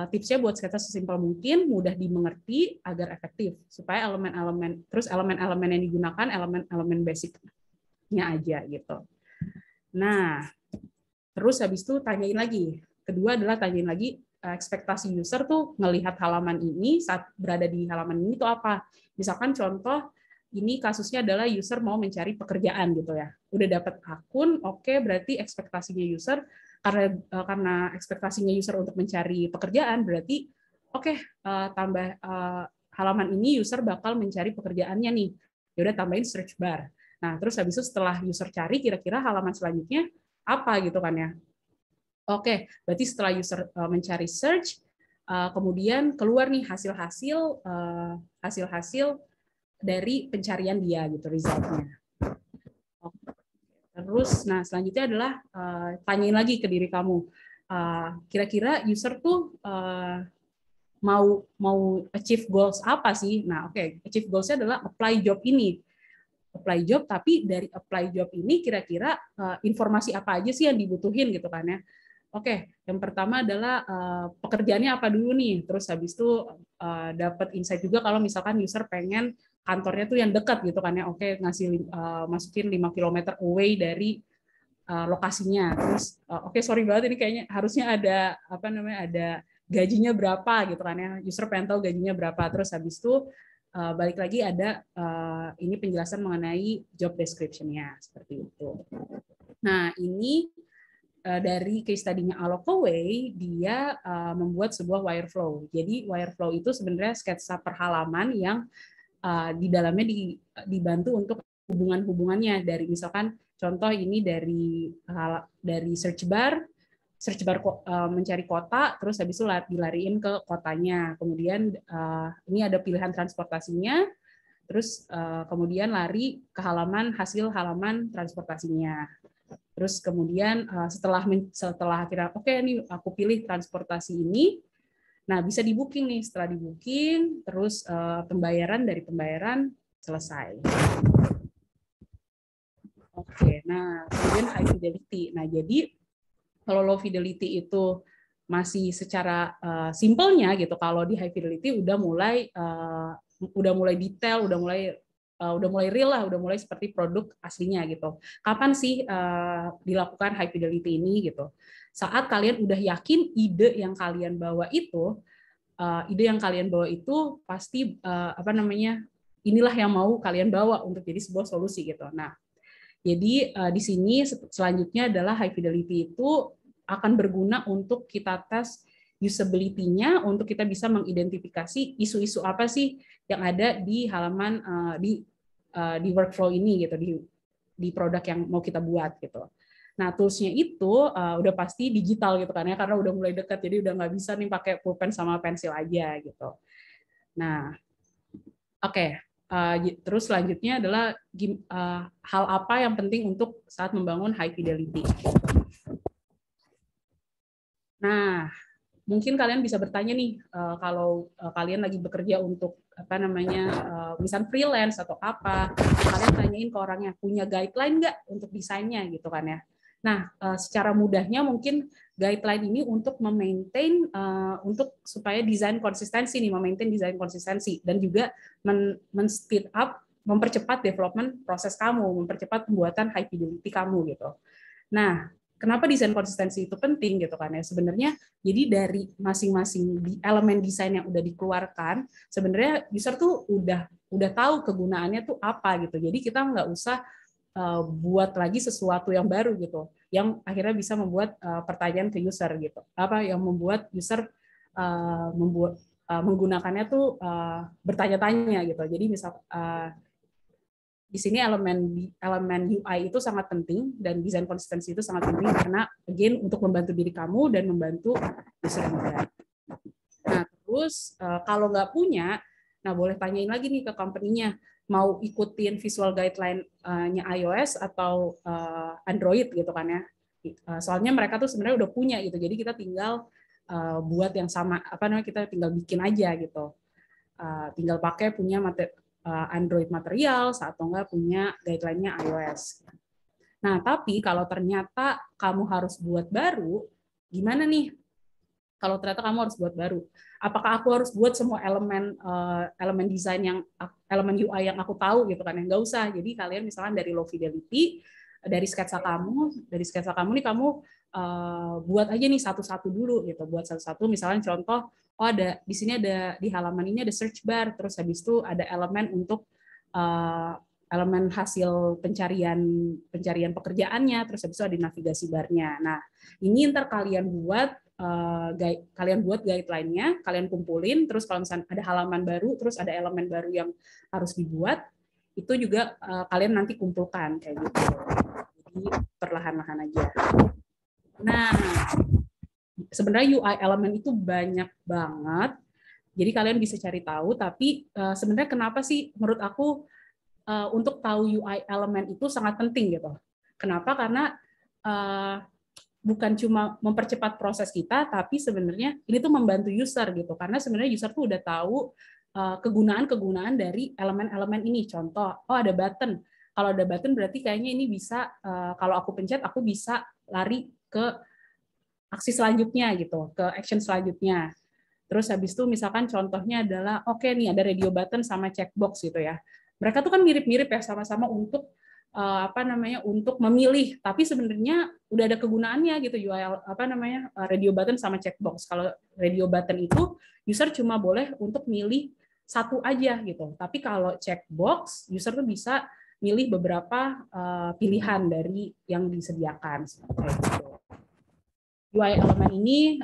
tipsnya buat sketsa sesimpel mungkin, mudah dimengerti agar efektif, supaya elemen-elemen yang digunakan elemen-elemen basicnya aja gitu. Nah, terus habis itu tanyain lagi. Kedua adalah tanyain lagi ekspektasi user tuh ngelihat halaman ini, saat berada di halaman ini tuh apa. Misalkan contoh, ini kasusnya adalah user mau mencari pekerjaan gitu ya. Udah dapat akun, oke, berarti ekspektasinya user, karena ekspektasinya user untuk mencari pekerjaan, berarti tambah halaman ini user bakal mencari pekerjaannya nih. Ya udah tambahin search bar. Nah, terus habis itu setelah user cari, kira-kira halaman selanjutnya apa gitu kan ya. Oke, berarti setelah user mencari search, kemudian keluar nih hasil-hasil dari pencarian dia gitu, result-nya. Terus, nah selanjutnya adalah tanyain lagi ke diri kamu, kira-kira user tuh mau achieve goals apa sih? Nah, achieve goals-nya adalah apply job ini. Apply job, tapi dari apply job ini kira-kira informasi apa aja sih yang dibutuhin gitu kan ya. Yang pertama adalah pekerjaannya apa dulu nih, terus habis itu dapat insight juga kalau misalkan user pengen kantornya tuh yang dekat gitu kan ya. Masukin 5 km away dari lokasinya. Terus sorry banget, ini kayaknya harusnya ada ada gajinya berapa gitu kan ya. User pengen tahu gajinya berapa. Terus habis itu balik lagi ada ini penjelasan mengenai job description-nya seperti itu. Nah, ini dari case study-nya Alokaway, dia membuat sebuah wireflow. Jadi wireflow itu sebenarnya sketsa per halaman yang di dalamnya dibantu untuk hubungan-hubungannya, dari misalkan contoh ini dari search bar mencari kota, terus habis itu dilariin ke kotanya. Kemudian ini ada pilihan transportasinya, terus kemudian lari ke hasil halaman transportasinya. Terus kemudian setelah akhirnya ini aku pilih transportasi ini, nah bisa di booking nih. Setelah di booking, terus dari pembayaran selesai. Nah kemudian high fidelity. Nah jadi kalau low fidelity itu masih secara simpelnya gitu. Kalau di high fidelity udah mulai detail, udah mulai real lah, udah mulai seperti produk aslinya gitu. Kapan sih dilakukan high fidelity ini gitu? Saat kalian udah yakin ide yang kalian bawa itu pasti inilah yang mau kalian bawa untuk jadi sebuah solusi gitu. Nah, jadi di sini selanjutnya adalah high fidelity itu akan berguna untuk kita tes usability-nya, untuk kita bisa mengidentifikasi isu-isu apa sih yang ada di halaman di workflow ini gitu, di produk yang mau kita buat gitu. Nah, tools-nya itu udah pasti digital gitu kan ya, karena udah mulai dekat, jadi udah nggak bisa nih pakai pulpen sama pensil aja gitu. Nah, terus selanjutnya adalah hal apa yang penting untuk saat membangun high fidelity. Nah, mungkin kalian bisa bertanya nih, kalau kalian lagi bekerja untuk misal freelance atau apa, kalian tanyain ke orangnya, punya guideline nggak untuk desainnya gitu kan ya. Nah, secara mudahnya mungkin guideline ini untuk memaintain untuk supaya desain konsistensi nih, memaintain desain konsistensi dan juga men-speed up, mempercepat development proses kamu, mempercepat pembuatan high fidelity kamu gitu. Nah, kenapa desain konsistensi itu penting gitu kan ya? Sebenarnya jadi dari masing-masing elemen desain yang udah dikeluarkan, sebenarnya user tuh udah tahu kegunaannya tuh apa gitu. Jadi kita nggak usah buat lagi sesuatu yang baru gitu, yang akhirnya bisa membuat pertanyaan ke user gitu. Apa yang membuat user menggunakannya tuh bertanya-tanya gitu. Jadi misal di sini elemen UI itu sangat penting dan desain konsistensi itu sangat penting karena again untuk membantu diri kamu dan membantu user juga. Nah, terus kalau nggak punya, nah boleh tanyain lagi nih ke company-nya, mau ikutin visual guideline-nya iOS atau Android gitu kan ya. Soalnya mereka tuh sebenarnya udah punya gitu. Jadi kita tinggal buat yang sama, apa namanya, kita tinggal bikin aja gitu. Tinggal pakai punya Android material atau enggak punya guideline-nya iOS. Nah, tapi kalau ternyata kamu harus buat baru, gimana nih? Kalau ternyata kamu harus buat baru, apakah aku harus buat semua elemen desain yang elemen UI yang aku tahu gitu kan? Nggak usah. Jadi kalian misalnya dari low fidelity, dari sketsa kamu nih kamu buat aja nih satu-satu dulu gitu. Buat satu-satu. Misalnya contoh, oh ada di sini ada di halaman ini ada search bar, terus habis itu ada elemen untuk elemen hasil pencarian pekerjaannya, terus habis itu ada navigasi barnya. Nah, ini ntar kalian buat guideline-nya, kalian kumpulin, terus kalau misalnya ada halaman baru, terus ada elemen baru yang harus dibuat, itu juga kalian nanti kumpulkan kayak gitu. Jadi perlahan-lahan aja. Nah, sebenarnya UI elemen itu banyak banget. Jadi kalian bisa cari tahu, tapi sebenarnya kenapa sih menurut aku untuk tahu UI elemen itu sangat penting gitu. Kenapa? Karena bukan cuma mempercepat proses kita, tapi sebenarnya ini tuh membantu user gitu. Karena sebenarnya user tuh udah tahu kegunaan-kegunaan dari elemen-elemen ini. Contoh, oh ada button. Kalau ada button berarti kayaknya ini bisa, kalau aku pencet, aku bisa lari ke aksi selanjutnya gitu, ke action selanjutnya. Terus habis itu misalkan contohnya adalah, oke nih ada radio button sama checkbox gitu ya. Mereka tuh kan mirip-mirip ya sama-sama untuk apa namanya untuk memilih, tapi sebenarnya udah ada kegunaannya gitu URL apa namanya radio button sama checkbox. Kalau radio button itu user cuma boleh untuk milih satu aja gitu. Tapi kalau checkbox user tuh bisa milih beberapa pilihan dari yang disediakan seperti itu. UI elemen ini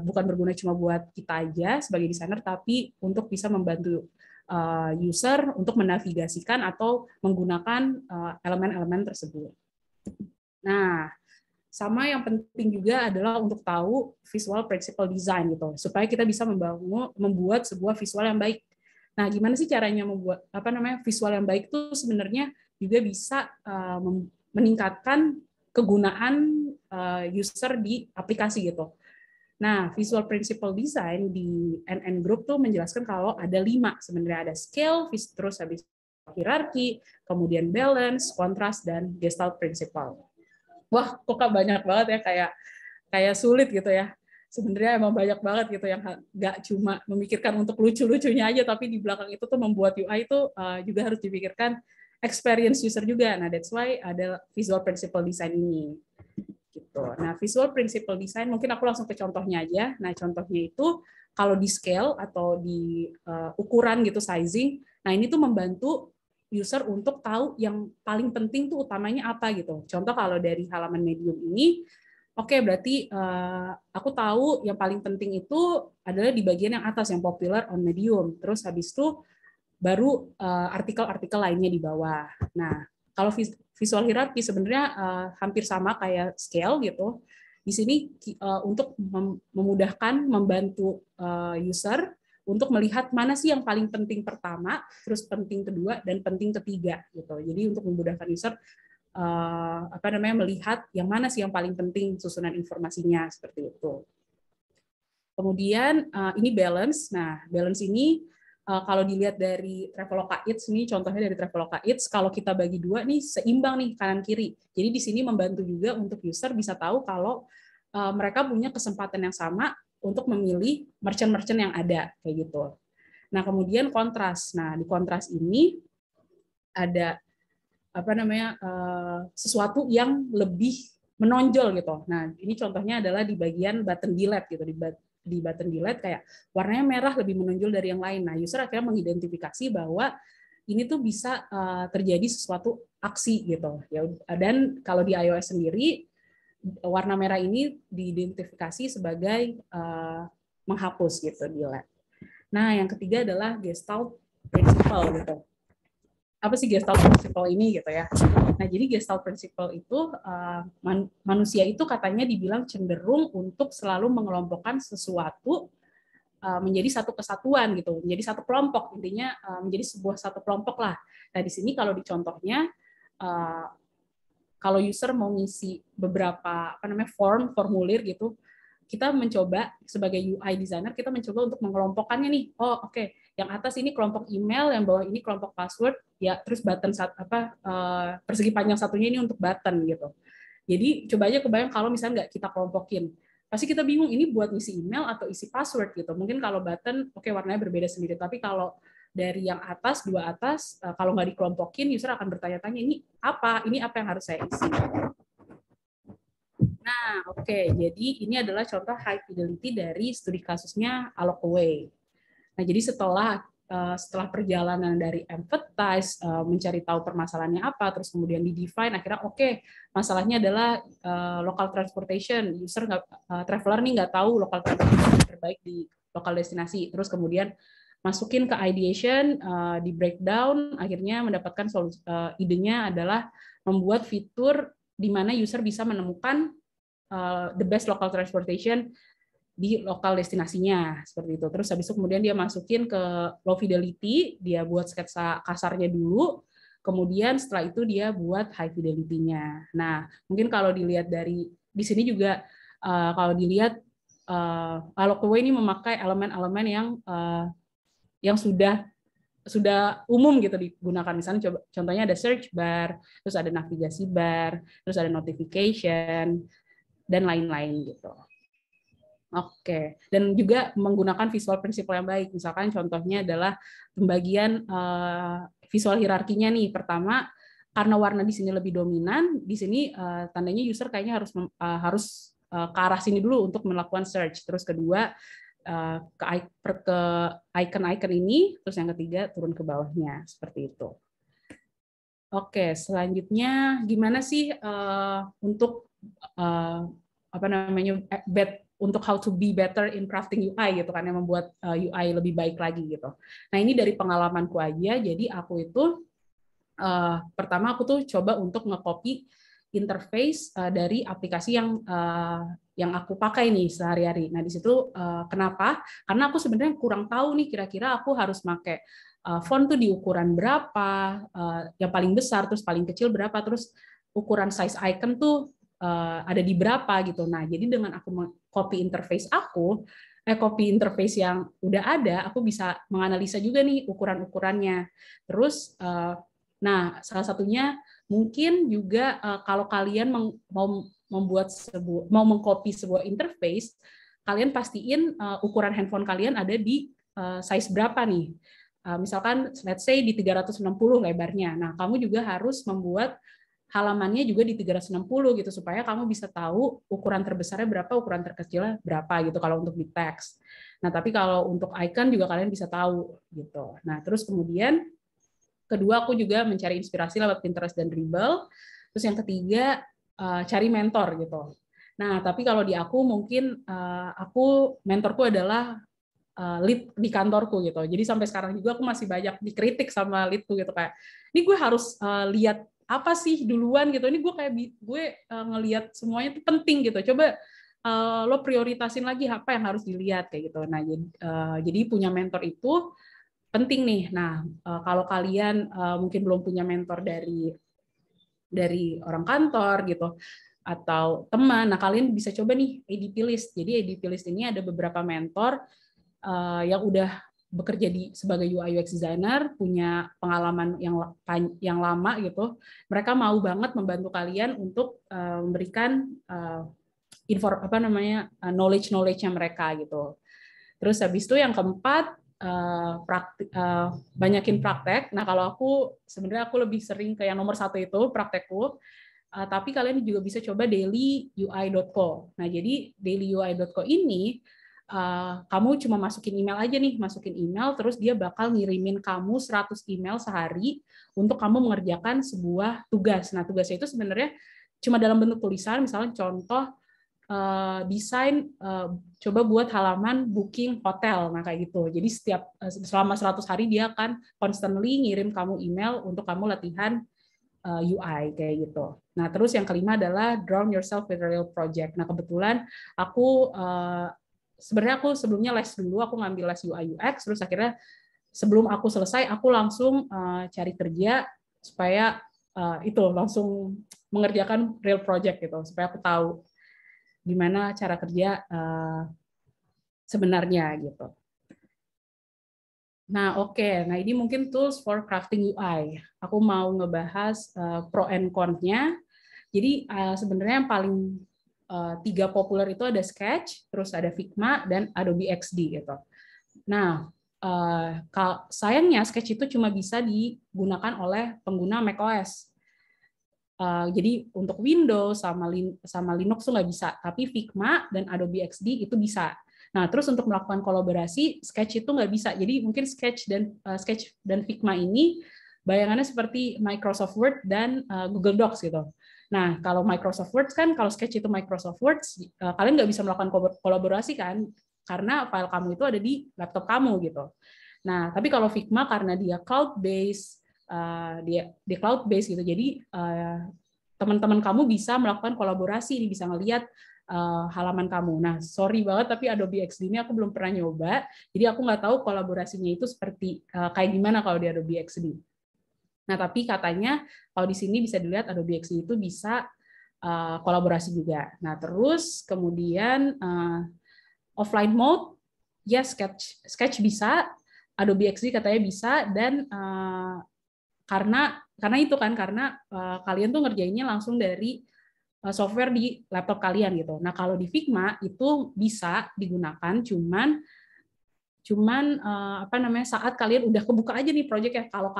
bukan berguna cuma buat kita aja sebagai desainer, tapi untuk bisa membantu user untuk menavigasikan atau menggunakan elemen-elemen tersebut. Nah, sama yang penting juga adalah untuk tahu visual principle design gitu, supaya kita bisa membuat sebuah visual yang baik. Nah, gimana sih caranya membuat visual yang baik itu sebenarnya juga bisa meningkatkan kegunaan user di aplikasi gitu. Nah, visual principle design di NN Group tuh menjelaskan kalau ada 5 sebenarnya, ada scale, terus habis hierarki, kemudian balance, kontras, dan gestalt principle. Wah, kok banyak banget ya, kayak sulit gitu ya. Sebenarnya emang banyak banget gitu yang nggak cuma memikirkan untuk lucu-lucunya aja, tapi di belakang itu tuh membuat UI itu juga harus dipikirkan experience user juga. Nah, that's why ada visual principle design ini. Gitu. Nah, visual principle design mungkin aku langsung ke contohnya aja. Nah, contohnya itu kalau di scale atau di ukuran gitu sizing, nah ini tuh membantu user untuk tahu yang paling penting tuh utamanya apa gitu. Contoh kalau dari halaman Medium ini, oke, berarti aku tahu yang paling penting itu adalah di bagian yang atas yang popular on Medium. Terus habis itu baru artikel-artikel lainnya di bawah. Nah, kalau visual hierarki sebenarnya hampir sama kayak scale gitu. Di sini untuk memudahkan, membantu user untuk melihat mana sih yang paling penting pertama, terus penting kedua, dan penting ketiga gitu. Jadi untuk memudahkan user melihat yang mana sih yang paling penting susunan informasinya seperti itu. Kemudian ini balance. Nah, balance ini kalau dilihat dari Traveloka Eats nih, contohnya dari Traveloka Eats, kalau kita bagi dua nih seimbang nih kanan kiri. Jadi di sini membantu juga untuk user bisa tahu kalau mereka punya kesempatan yang sama untuk memilih merchant-merchant yang ada kayak gitu. Nah, kemudian kontras. Nah, di kontras ini ada sesuatu yang lebih menonjol gitu. Nah, ini contohnya adalah di bagian button delete gitu. Di button delete kayak warnanya merah lebih menonjol dari yang lain. Nah, user akhirnya mengidentifikasi bahwa ini tuh bisa terjadi sesuatu aksi gitu. Ya, dan kalau di iOS sendiri warna merah ini diidentifikasi sebagai menghapus gitu, delete. Nah, yang ketiga adalah Gestalt Principle gitu. Apa sih Gestalt Principle ini gitu ya? Nah, jadi Gestalt Principle itu manusia itu katanya dibilang cenderung untuk selalu mengelompokkan sesuatu menjadi satu kesatuan gitu, menjadi satu kelompok, intinya menjadi sebuah satu kelompok lah. Nah, di sini kalau di contohnya kalau user mau ngisi beberapa formulir gitu, kita mencoba sebagai UI designer kita mencoba untuk mengelompokkannya nih. Oh, oke. Yang atas ini kelompok email, yang bawah ini kelompok password, ya terus button persegi panjang satunya ini untuk button gitu. Jadi coba aja kebayang kalau misalnya nggak kita kelompokin. Pasti kita bingung ini buat isi email atau isi password gitu. Mungkin kalau button oke warnanya berbeda sendiri, tapi kalau dari yang atas, dua atas, kalau nggak dikelompokin, user akan bertanya-tanya, ini apa yang harus saya isi. Nah, oke. Jadi ini adalah contoh high fidelity dari studi kasusnya Alokaway. Nah, jadi setelah perjalanan dari empathize, mencari tahu permasalahannya apa, terus kemudian di-define, akhirnya oke, masalahnya adalah local transportation. User traveler nih nggak tahu local transportation terbaik di lokal destinasi. Terus kemudian masukin ke ideation, di breakdown, akhirnya mendapatkan idenya adalah membuat fitur di mana user bisa menemukan the best local transportation di lokal destinasinya seperti itu. Terus habis itu kemudian dia masukin ke low fidelity, dia buat sketsa kasarnya dulu, kemudian setelah itu dia buat high fidelity-nya. Nah, mungkin kalau dilihat dari di sini juga kalau dilihat Alokaway ini memakai elemen-elemen yang sudah umum gitu digunakan. Misalnya contohnya ada search bar, terus ada navigasi bar, terus ada notification dan lain-lain gitu. Oke, dan juga menggunakan visual principle yang baik. Misalkan contohnya adalah pembagian visual hierarkinya nih. Pertama, karena warna di sini lebih dominan, di sini tandanya user kayaknya harus ke arah sini dulu untuk melakukan search. Terus kedua, ke icon-icon ini, terus yang ketiga turun ke bawahnya seperti itu. Oke, selanjutnya gimana sih untuk untuk how to be better in crafting UI gitu kan, yang membuat UI lebih baik lagi gitu. Nah, ini dari pengalamanku aja. Jadi aku itu pertama aku tuh coba untuk nge-copy interface dari aplikasi yang aku pakai nih sehari-hari. Nah, di situ kenapa? Karena aku sebenarnya kurang tahu nih kira-kira aku harus pakai font tuh di ukuran berapa, yang paling besar, terus paling kecil berapa, terus ukuran size icon tuh ada di berapa gitu. Nah, jadi dengan aku copy interface yang udah ada, aku bisa menganalisa juga nih ukuran-ukurannya. Terus, nah salah satunya mungkin juga kalau kalian mau mengcopy sebuah interface, kalian pastiin ukuran handphone kalian ada di size berapa nih. Misalkan, let's say di 360 lebarnya. Nah, kamu juga harus membuat halamannya juga di 360 gitu supaya kamu bisa tahu ukuran terbesarnya berapa, ukuran terkecilnya berapa gitu kalau untuk di teks. Nah, tapi kalau untuk icon juga kalian bisa tahu gitu. Nah, terus kemudian kedua aku juga mencari inspirasi lewat Pinterest dan Dribbble. Terus yang ketiga cari mentor gitu. Nah, tapi kalau di aku mungkin mentorku adalah lead di kantorku gitu. Jadi sampai sekarang juga aku masih banyak dikritik sama leadku gitu kayak, ini gue harus lihat apa sih duluan gitu. Ini gue ngelihat semuanya itu penting gitu. Coba lo prioritasin lagi apa yang harus dilihat kayak gitu. Nah, jadi punya mentor itu penting nih. Nah, kalau kalian mungkin belum punya mentor dari orang kantor gitu atau teman, nah kalian bisa coba nih ADP List. Jadi ADP List ini ada beberapa mentor yang udah bekerja sebagai UI UX designer, punya pengalaman yang lama gitu, mereka mau banget membantu kalian untuk memberikan knowledge-nya mereka gitu. Terus habis itu yang keempat, banyakin praktek. Nah, kalau sebenarnya aku lebih sering ke yang nomor 1 itu, praktekku. Tapi kalian juga bisa coba dailyui.co. Nah, jadi dailyui.co ini kamu cuma masukin email aja nih, terus dia bakal ngirimin kamu 100 email sehari untuk kamu mengerjakan sebuah tugas. Nah, tugasnya itu sebenarnya cuma dalam bentuk tulisan, misalnya contoh desain coba buat halaman booking hotel, nah kayak gitu. Jadi selama 100 hari dia akan constantly ngirim kamu email untuk kamu latihan UI kayak gitu. Nah, terus yang kelima adalah drown yourself with a real project. Nah, kebetulan sebenarnya aku sebelumnya les dulu, aku ngambil les UI UX, terus akhirnya sebelum aku selesai, aku langsung cari kerja supaya itu langsung mengerjakan real project gitu, supaya aku tahu gimana cara kerja sebenarnya gitu. Nah, oke. Nah, ini mungkin tools for crafting UI. Aku mau ngebahas pro and con-nya. Jadi sebenarnya yang paling 3 populer itu ada Sketch, terus ada Figma, dan Adobe XD gitu. Nah, sayangnya Sketch itu cuma bisa digunakan oleh pengguna macOS. Jadi untuk Windows sama Linux tuh nggak bisa, tapi Figma dan Adobe XD itu bisa. Nah, terus untuk melakukan kolaborasi, Sketch itu nggak bisa. Jadi mungkin Sketch dan Figma ini bayangannya seperti Microsoft Word dan Google Docs gitu. Nah, kalau Microsoft Word kan, kalau Sketch itu Microsoft Word, kalian nggak bisa melakukan kolaborasi kan, karena file kamu itu ada di laptop kamu gitu. Nah, tapi kalau Figma karena dia cloud-based, di cloud base gitu. Jadi teman-teman kamu bisa melakukan kolaborasi, bisa ngelihat halaman kamu. Nah, sorry banget tapi Adobe XD ini aku belum pernah nyoba. Jadi aku nggak tahu kolaborasinya itu seperti kayak gimana kalau di Adobe XD. Nah, tapi katanya kalau di sini bisa dilihat Adobe XD itu bisa kolaborasi juga. Nah, terus kemudian offline mode, ya Sketch bisa, Adobe XD katanya bisa, dan karena kalian tuh ngerjainnya langsung dari software di laptop kalian gitu. Nah, kalau di Figma itu bisa digunakan cuman saat kalian udah kebuka aja nih project ya. Kalau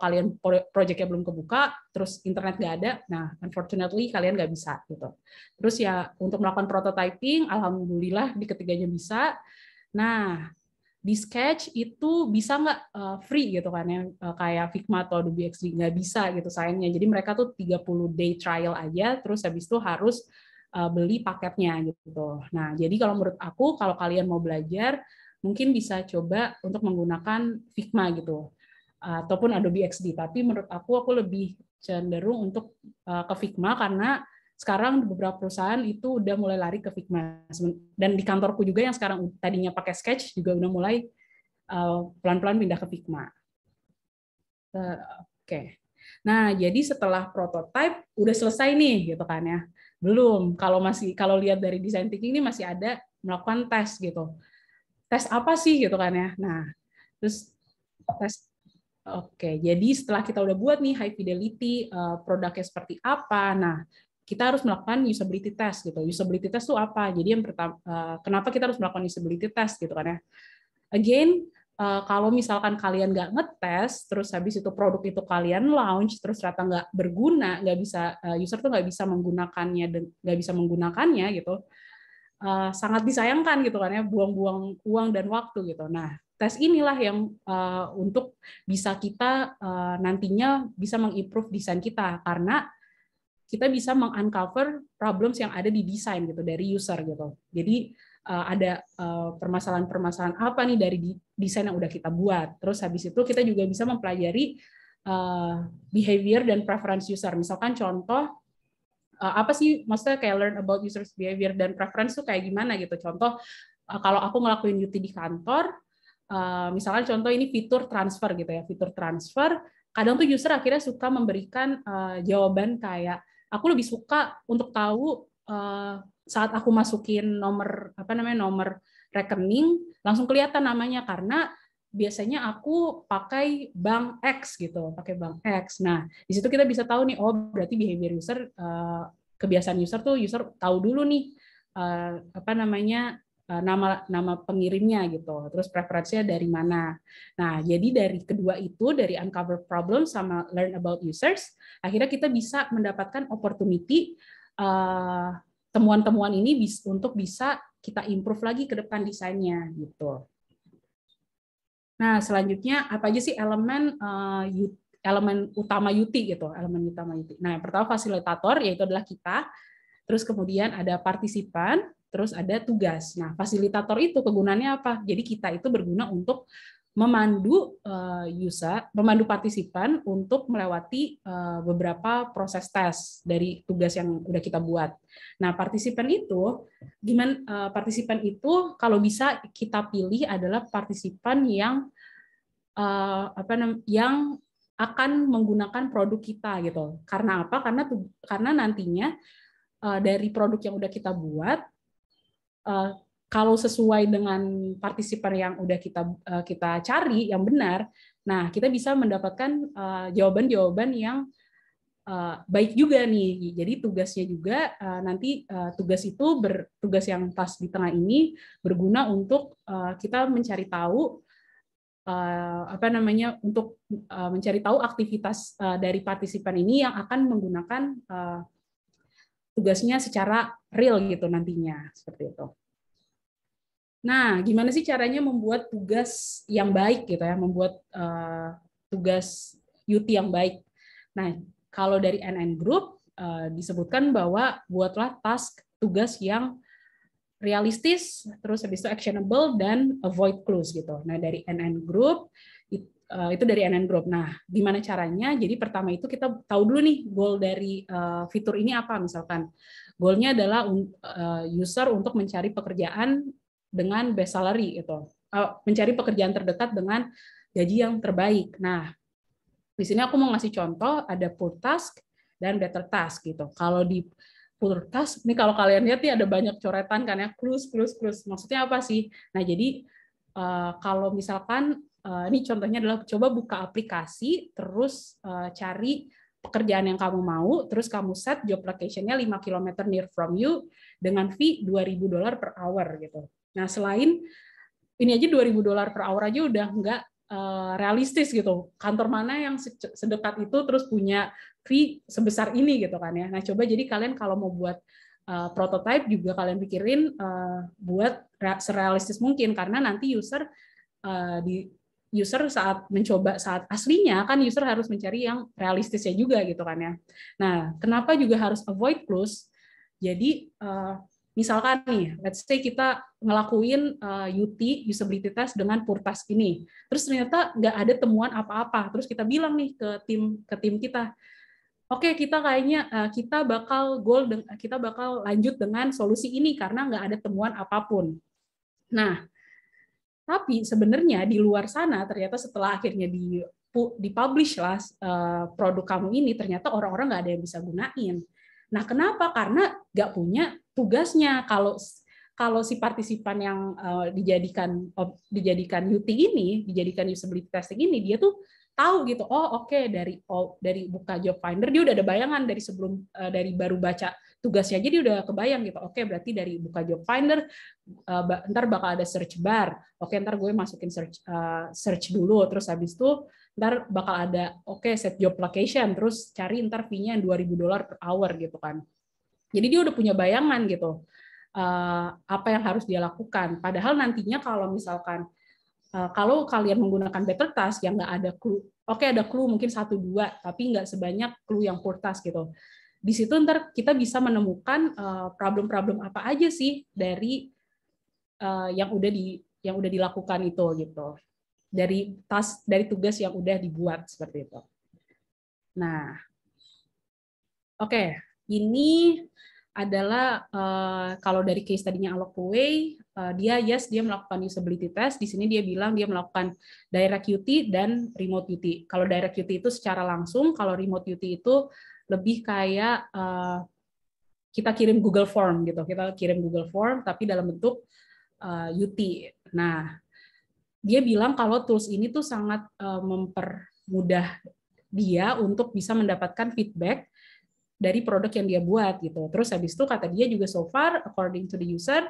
kalian projectnya belum kebuka terus internet nggak ada, nah unfortunately kalian nggak bisa gitu. Terus ya untuk melakukan prototyping, alhamdulillah di ketiganya bisa. Nah, di Sketch itu bisa nggak free gitu kan ya, kayak Figma atau Adobe XD, nggak bisa gitu sayangnya. Jadi mereka tuh 30-day trial aja, terus habis itu harus beli paketnya gitu. Nah, jadi kalau menurut aku, kalau kalian mau belajar, mungkin bisa coba untuk menggunakan Figma gitu, ataupun Adobe XD. Tapi menurut aku lebih cenderung untuk ke Figma karena sekarang beberapa perusahaan itu udah mulai lari ke Figma. Dan di kantorku juga yang sekarang tadinya pakai Sketch juga udah mulai pelan-pelan pindah ke Figma. Oke. Nah, jadi setelah prototype udah selesai nih gitu kan ya. Belum. Kalau lihat dari design thinking ini masih ada melakukan tes gitu. Tes apa sih gitu kan ya. Nah, terus tes. Oke, jadi setelah kita udah buat nih high fidelity produknya seperti apa, nah kita harus melakukan usability test gitu. Usability test itu apa? Jadi yang pertama, kenapa kita harus melakukan usability test gitu kan ya? Again, kalau misalkan kalian nggak ngetes, terus habis itu produk itu kalian launch, terus ternyata nggak berguna, nggak bisa user tuh nggak bisa menggunakannya gitu, sangat disayangkan gitu kan ya, buang-buang uang dan waktu gitu. Nah, tes inilah yang untuk bisa kita nantinya bisa mengimprove desain kita, karena kita bisa meng-uncover problems yang ada di desain gitu dari user gitu. Jadi ada permasalahan-permasalahan apa nih dari desain yang udah kita buat. Terus habis itu kita juga bisa mempelajari behavior dan preference user. Misalkan contoh apa sih maksudnya kayak learn about users behavior dan preference tuh kayak gimana gitu. Contoh kalau aku ngelakuin UT di kantor, misalkan contoh ini fitur transfer gitu ya, fitur transfer, kadang tuh user akhirnya suka memberikan jawaban kayak aku lebih suka untuk tahu saat aku masukin nomor rekening, langsung kelihatan namanya karena biasanya aku pakai bank X gitu, pakai bank X. Nah, di situ kita bisa tahu nih, oh berarti behavior user, kebiasaan user tuh user tahu dulu nih apa namanya nama pengirimnya gitu, terus preferensinya dari mana. Nah, jadi dari kedua itu, dari uncover problem sama learn about users, akhirnya kita bisa mendapatkan opportunity temuan-temuan ini untuk bisa kita improve lagi ke depan desainnya gitu. Nah, selanjutnya apa aja sih elemen utama UT gitu, elemen utama UT. Nah, yang pertama fasilitator, yaitu adalah kita. Terus kemudian ada partisipan, terus ada tugas. Nah, fasilitator itu kegunaannya apa? Jadi kita itu berguna untuk memandu memandu partisipan untuk melewati beberapa proses tes dari tugas yang udah kita buat. Nah, partisipan itu partisipan itu kalau bisa kita pilih adalah partisipan yang yang akan menggunakan produk kita gitu. Karena apa? Karena nantinya dari produk yang udah kita buat, kalau sesuai dengan partisipan yang udah kita cari yang benar, nah kita bisa mendapatkan jawaban-jawaban yang baik juga nih. Jadi tugasnya juga nanti tugas yang pas di tengah ini berguna untuk kita mencari tahu untuk mencari tahu aktivitas dari partisipan ini yang akan menggunakan tugasnya secara real gitu nantinya, seperti itu. Nah, gimana sih caranya membuat tugas yang baik gitu ya, membuat tugas UT yang baik. Nah, kalau dari NN Group disebutkan bahwa buatlah tugas yang realistis, terus habis itu actionable dan avoid clues gitu. Nah, dari NN Group itu dari NN Group. Nah, gimana caranya? Jadi pertama itu kita tahu dulu nih goal dari fitur ini apa. Misalkan goalnya adalah user untuk mencari pekerjaan dengan best salary gitu, mencari pekerjaan terdekat dengan gaji yang terbaik. Nah, di sini aku mau ngasih contoh ada poor task dan better task gitu. Kalau di poor task, ini kalau kalian lihat nih ada banyak coretan kan ya, clues. Maksudnya apa sih? Nah, jadi kalau misalkan ini contohnya adalah coba buka aplikasi, terus cari pekerjaan yang kamu mau, terus kamu set job location-nya 5 km near from you dengan fee $2.000 per hour gitu. Nah, selain ini aja $2.000 per hour aja udah nggak realistis gitu. Kantor mana yang sedekat itu terus punya fee sebesar ini gitu kan ya. Nah, coba jadi kalian kalau mau buat prototype juga kalian pikirin buat serealistis mungkin karena nanti user saat mencoba saat aslinya kan user harus mencari yang realistisnya juga gitu kan ya. Nah, kenapa juga harus avoid clues? Jadi misalkan nih, let's say kita ngelakuin UT usability test dengan poor task ini, terus ternyata nggak ada temuan apa-apa, terus kita bilang nih ke tim kita, oke, kita kayaknya kita bakal lanjut dengan solusi ini karena nggak ada temuan apapun. Nah, tapi sebenarnya di luar sana ternyata setelah akhirnya dipublish lah produk kamu ini, ternyata orang-orang nggak ada yang bisa gunain. Nah, kenapa? Karena nggak punya tugasnya. Kalau si partisipan yang dijadikan UT ini, dijadikan usability testing ini, dia tuh tahu gitu. Oh, oke, dari buka job finder dia udah ada bayangan dari baru baca tugasnya aja dia udah kebayang gitu. Oke, berarti dari buka job finder ntar bakal ada search bar. Oke, ntar gue masukin search dulu, terus habis itu ntar bakal ada set job location, terus cari ntar fee-nya $2.000 per hour gitu kan. Jadi dia udah punya bayangan gitu apa yang harus dia lakukan. Padahal nantinya kalau misalkan kalau kalian menggunakan better task yang nggak ada clue, ada clue mungkin 1-2, tapi nggak sebanyak clue yang poor task gitu. Di situ ntar kita bisa menemukan problem-problem apa aja sih dari yang udah dilakukan itu gitu. Dari tugas yang udah dibuat seperti itu. Nah, ini adalah kalau dari case tadinya Alok dia melakukan usability test. Di sini dia bilang dia melakukan direct UT dan remote UT. Kalau direct UT itu secara langsung, kalau remote UT itu lebih kayak kita kirim Google Form gitu. Kita kirim Google Form tapi dalam bentuk UT. Nah, dia bilang kalau tools ini tuh sangat mempermudah dia untuk bisa mendapatkan feedback dari produk yang dia buat gitu. Terus habis itu kata dia juga so far according to the user,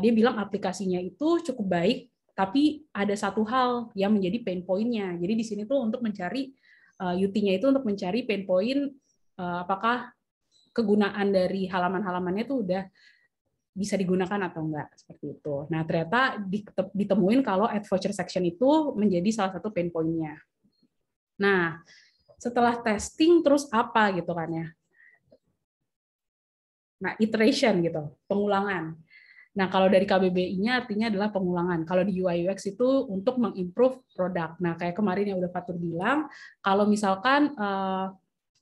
dia bilang aplikasinya itu cukup baik, tapi ada satu hal yang menjadi pain point-nya. Jadi di sini tuh untuk mencari UT-nya itu untuk mencari pain point apakah kegunaan dari halaman-halamannya tuh udah bisa digunakan atau enggak, seperti itu. Nah, ternyata ditemuin kalau add voucher section itu menjadi salah satu pain point-nya. Nah, setelah testing terus apa gitu kan ya. Nah, iteration gitu, pengulangan. Nah, kalau dari KBBI-nya artinya adalah pengulangan. Kalau di UI UX itu untuk mengimprove produk. Nah, kayak kemarin yang udah Fatur bilang, kalau misalkan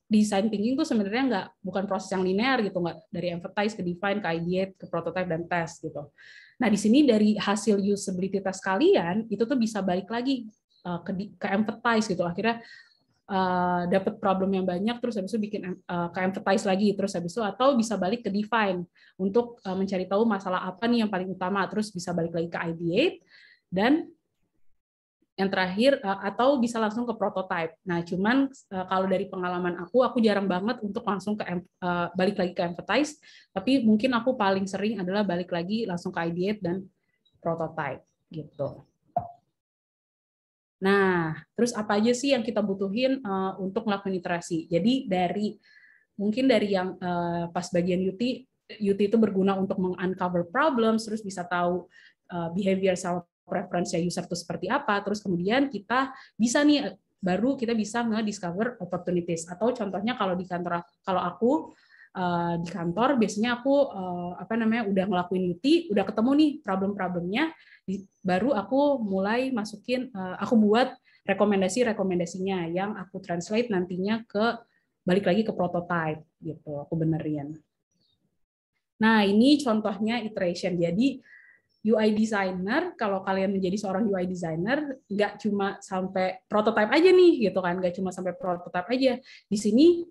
design thinking itu sebenarnya bukan proses yang linear gitu, nggak dari empathize ke define ke ideate ke prototype dan test gitu. Nah, di sini dari hasil usability test kalian itu tuh bisa balik lagi ke empathize gitu. Akhirnya dapat problem yang banyak, terus habis itu bikin ke empathize lagi, terus habis itu atau bisa balik ke define untuk mencari tahu masalah apa nih yang paling utama, terus bisa balik lagi ke ideate dan yang terakhir atau bisa langsung ke prototype. Nah, cuman kalau dari pengalaman aku jarang banget untuk langsung ke balik lagi ke empathize, tapi mungkin aku paling sering adalah balik lagi langsung ke ideate dan prototype gitu. Nah, terus apa aja sih yang kita butuhin untuk melakukan iterasi? Jadi mungkin dari yang pas bagian UT itu berguna untuk meng-uncover problems, terus bisa tahu behavior sama preference user itu seperti apa, terus kemudian kita bisa nge-discover opportunities. Atau contohnya kalau di kantor, kalau aku di kantor biasanya aku udah ngelakuin UT, udah ketemu nih problem-problemnya, baru aku mulai masukin, aku buat rekomendasinya yang aku translate nantinya balik lagi ke prototype gitu, aku benerin. Nah, ini contohnya iteration. Jadi UI designer, kalau kalian menjadi seorang UI designer, nggak cuma sampai prototype aja nih, gitu kan? Nggak cuma sampai prototype aja. Di sini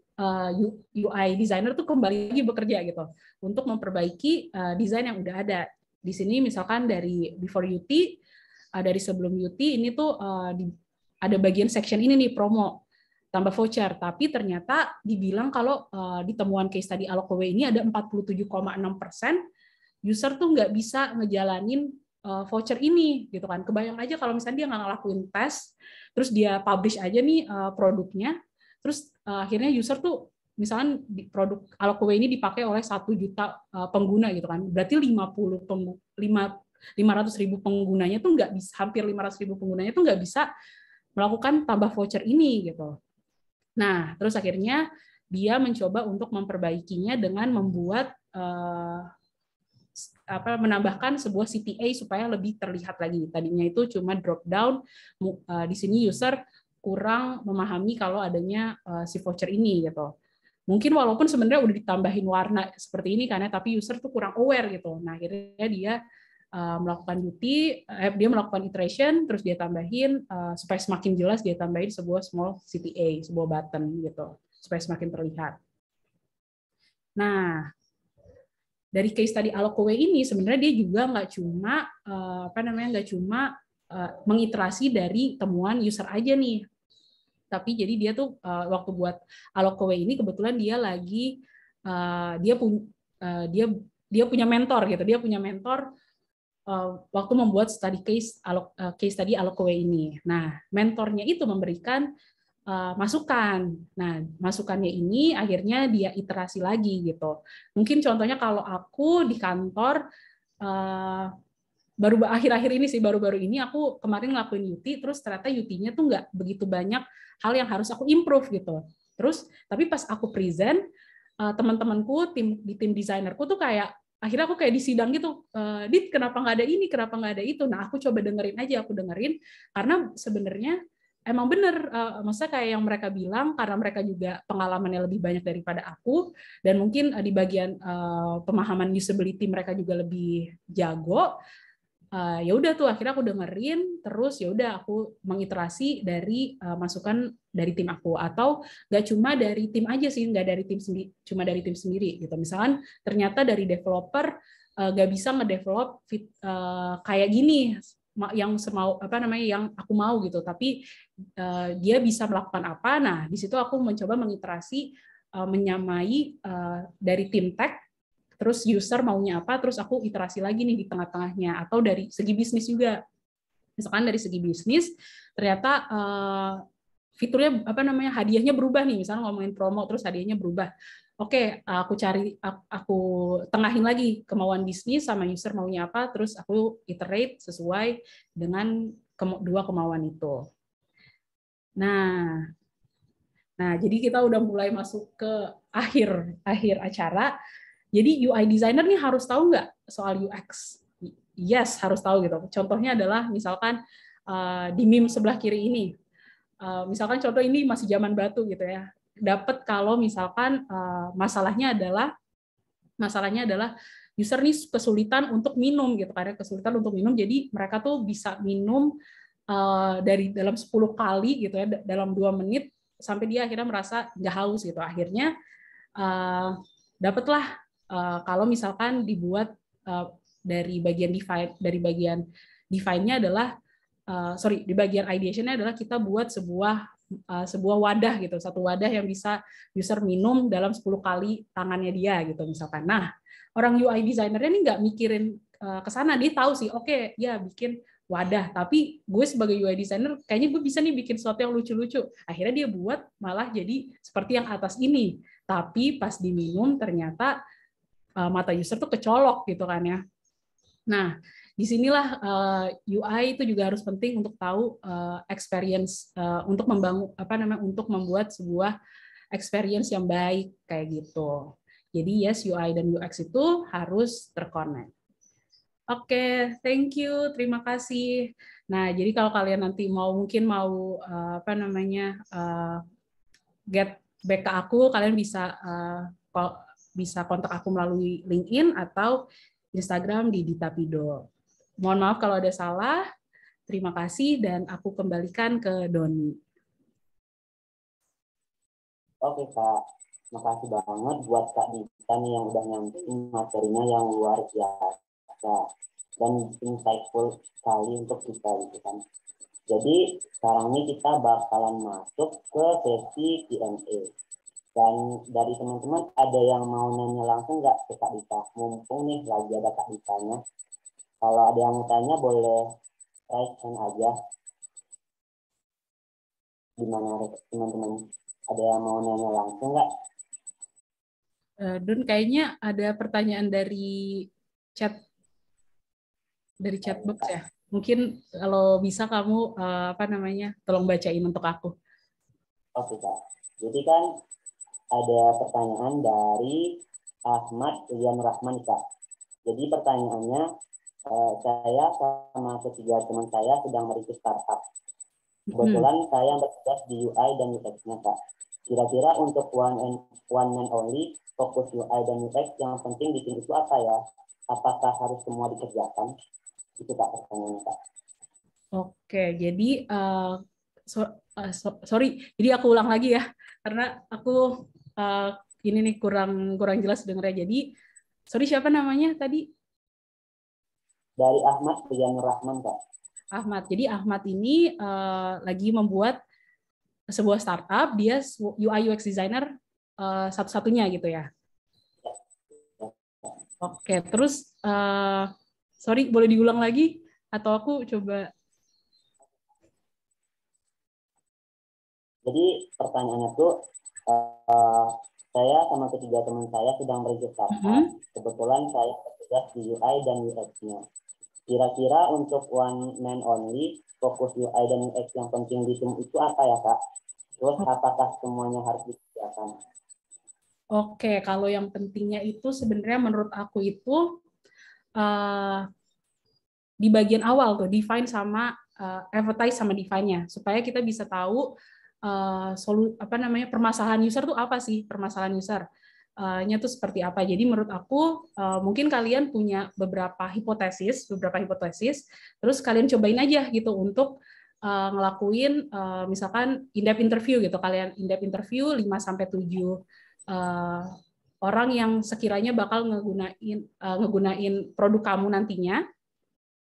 UI designer tuh kembali lagi bekerja gitu untuk memperbaiki desain yang udah ada. Di sini misalkan dari before UT, dari sebelum UT ini tuh ada bagian section ini nih promo tambah voucher, tapi ternyata dibilang kalau di temuan case study Alokowe ini ada 47,6% user tuh nggak bisa ngejalanin voucher ini gitu kan. Kebayang aja kalau misalnya dia nggak ngelakuin tes, terus dia publish aja nih produknya, terus akhirnya user tuh misalnya produk Alokowe ini dipakai oleh 1 juta pengguna gitu kan. Berarti 500.000 penggunanya tuh nggak bisa, hampir 500.000 penggunanya tuh nggak bisa melakukan tambah voucher ini gitu. Nah, terus akhirnya dia mencoba untuk memperbaikinya dengan membuat menambahkan sebuah CTA supaya lebih terlihat lagi. Tadinya itu cuma drop down, di sini user kurang memahami kalau adanya si voucher ini gitu. Mungkin walaupun sebenarnya udah ditambahin warna seperti ini karena tapi user tuh kurang aware gitu. Nah, akhirnya dia melakukan dia melakukan iteration, terus dia tambahin supaya semakin jelas, dia tambahin sebuah small CTA, sebuah button gitu, supaya semakin terlihat. Nah, dari case tadi Alokowe ini sebenarnya dia juga nggak cuma mengiterasi dari temuan user aja nih, tapi jadi dia tuh waktu buat Alokowe ini kebetulan dia lagi dia punya mentor gitu, dia punya mentor waktu membuat study case tadi Alokowe ini. Nah, mentornya itu memberikan masukan. Nah, masukannya ini akhirnya dia iterasi lagi gitu. Mungkin contohnya kalau aku di kantor baru ini aku kemarin ngelakuin UT, terus ternyata UT-nya tuh nggak begitu banyak hal yang harus aku improve gitu. Terus tapi pas aku present, teman-temanku di tim desainerku tuh kayak akhirnya aku kayak di sidang gitu, Dit kenapa nggak ada ini, kenapa nggak ada itu. Nah, aku coba dengerin karena sebenarnya emang bener, maksudnya kayak yang mereka bilang, karena mereka juga pengalamannya lebih banyak daripada aku, dan mungkin di bagian pemahaman usability mereka juga lebih jago. Ya udah tuh akhirnya aku dengerin, terus ya udah aku mengiterasi dari masukan dari tim aku, atau nggak cuma dari tim aja sih, nggak dari tim sendiri, cuma dari tim sendiri gitu. Misalkan ternyata dari developer nggak bisa ngedevelop kayak gini yang semau yang aku mau gitu, tapi dia bisa melakukan apa. Nah di situ aku mencoba mengiterasi, menyamai dari tim tech, terus user maunya apa, terus aku iterasi lagi nih di tengah-tengahnya. Atau dari segi bisnis juga, misalkan dari segi bisnis ternyata fiturnya hadiahnya berubah nih, misalnya ngomongin promo terus hadiahnya berubah. Oke, aku tengahin lagi kemauan bisnis sama user maunya apa, terus aku iterate sesuai dengan dua kemauan itu. Nah, jadi kita udah mulai masuk ke akhir acara. Jadi UI designer nih harus tahu nggak soal UX? Yes, harus tahu gitu. Contohnya adalah misalkan di meme sebelah kiri ini. Misalkan contoh ini masih zaman batu gitu ya. Dapat kalau misalkan masalahnya adalah user nih kesulitan untuk minum gitu, karena kesulitan untuk minum, jadi mereka tuh bisa minum dari dalam 10 kali gitu ya dalam 2 menit sampai dia akhirnya merasa nggak haus gitu. Akhirnya dapatlah kalau misalkan dibuat dari bagian define-nya adalah di bagian ideation-nya adalah kita buat sebuah wadah gitu, satu wadah yang bisa user minum dalam 10 kali tangannya dia gitu misalkan. Nah, orang UI designer-nya ini nggak mikirin ke sana, dia tahu sih, oke, ya bikin wadah, tapi gue sebagai UI designer kayaknya gue bisa nih bikin sesuatu yang lucu-lucu. Akhirnya dia buat malah jadi seperti yang atas ini, tapi pas diminum ternyata mata user tuh kecolok gitu kan ya. Nah, disinilah UI itu juga harus penting untuk tahu experience, untuk untuk membuat sebuah experience yang baik kayak gitu. Jadi yes, UI dan UX itu harus terconnect. Oke, thank you, terima kasih. Nah, jadi kalau kalian nanti mungkin mau get back ke aku, kalian bisa kontak aku melalui LinkedIn atau Instagram di Dita Pido. Mohon maaf kalau ada salah. Terima kasih dan aku kembalikan ke Doni. Oke Kak, makasih banget buat Kak Dita nih yang udah nyampein materinya yang luar biasa dan insightful sekali untuk kita gitu kan. Jadi sekarang ini kita bakalan masuk ke sesi Q&A. Dan dari teman-teman ada yang mau nanya langsung nggak ke Kak Dita? Mumpung nih lagi ada Kak Ditanya. Kalau ada yang mau tanya boleh raise hand aja. Gimana teman-teman? Ada yang mau nanya langsung nggak? Don, kayaknya ada pertanyaan dari chat box ya. Mungkin kalau bisa kamu tolong bacain untuk aku. Oke Kak. Jadi kan ada pertanyaan dari Ahmad Ilian Rahman Kak. Jadi pertanyaannya, saya sama ketiga teman saya sedang merintis startup. Kebetulan saya bertugas di UI dan UX-nya Kak. Kira-kira untuk one man only, fokus UI dan UX yang penting di tim itu apa ya? Apakah harus semua dikerjakan? Itu Kak pertanyaannya Kak. Oke, jadi sorry, jadi aku ulang lagi ya, karena aku ini nih kurang jelas dengarnya. Jadi, sorry, siapa namanya tadi? Dari Ahmad Ilian Rahman Kak. Ahmad. Jadi Ahmad ini lagi membuat sebuah startup, dia UI UX designer satu-satunya gitu ya. Oke, terus sorry, boleh diulang lagi atau aku coba? Jadi pertanyaannya tuh, saya sama ketiga teman saya sedang merintis startup. Kebetulan saya bertugas di UI dan UX-nya. Kira-kira untuk one man only, fokus UI dan UX yang penting di tim itu apa ya Kak? Terus apakah semuanya harus dikerjakan? Oke, kalau yang pentingnya itu sebenarnya menurut aku itu di bagian awal tuh, define sama advertise sama define-nya, supaya kita bisa tahu permasalahan user tuh apa sih, permasalahan user-nya tuh seperti apa. Jadi menurut aku mungkin kalian punya beberapa hipotesis, terus kalian cobain aja gitu untuk ngelakuin misalkan in-depth interview gitu. Kalian in-depth interview 5-7 orang yang sekiranya bakal ngegunain produk kamu nantinya.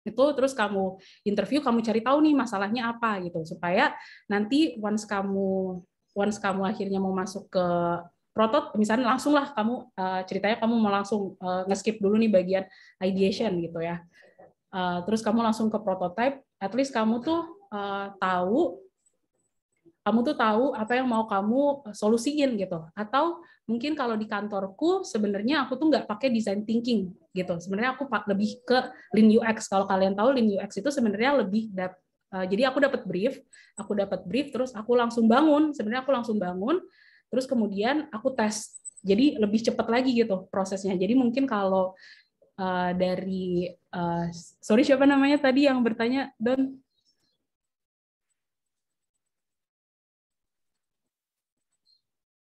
Itu terus kamu interview, kamu cari tahu nih masalahnya apa gitu, supaya nanti once kamu akhirnya mau masuk ke protot, misalnya langsung lah kamu ceritanya kamu mau langsung nge-skip dulu nih bagian ideation gitu ya. Terus kamu langsung ke prototype, at least kamu tuh tahu apa yang mau kamu solusiin gitu. Atau mungkin kalau di kantorku sebenarnya aku tuh nggak pakai design thinking gitu. Sebenarnya aku lebih ke Lean UX. Kalau kalian tahu Lean UX itu sebenarnya lebih jadi aku dapat brief, terus aku langsung bangun. Sebenarnya aku langsung bangun, terus kemudian aku tes. Jadi lebih cepat lagi gitu prosesnya. Jadi mungkin kalau dari sorry siapa namanya tadi yang bertanya, Don?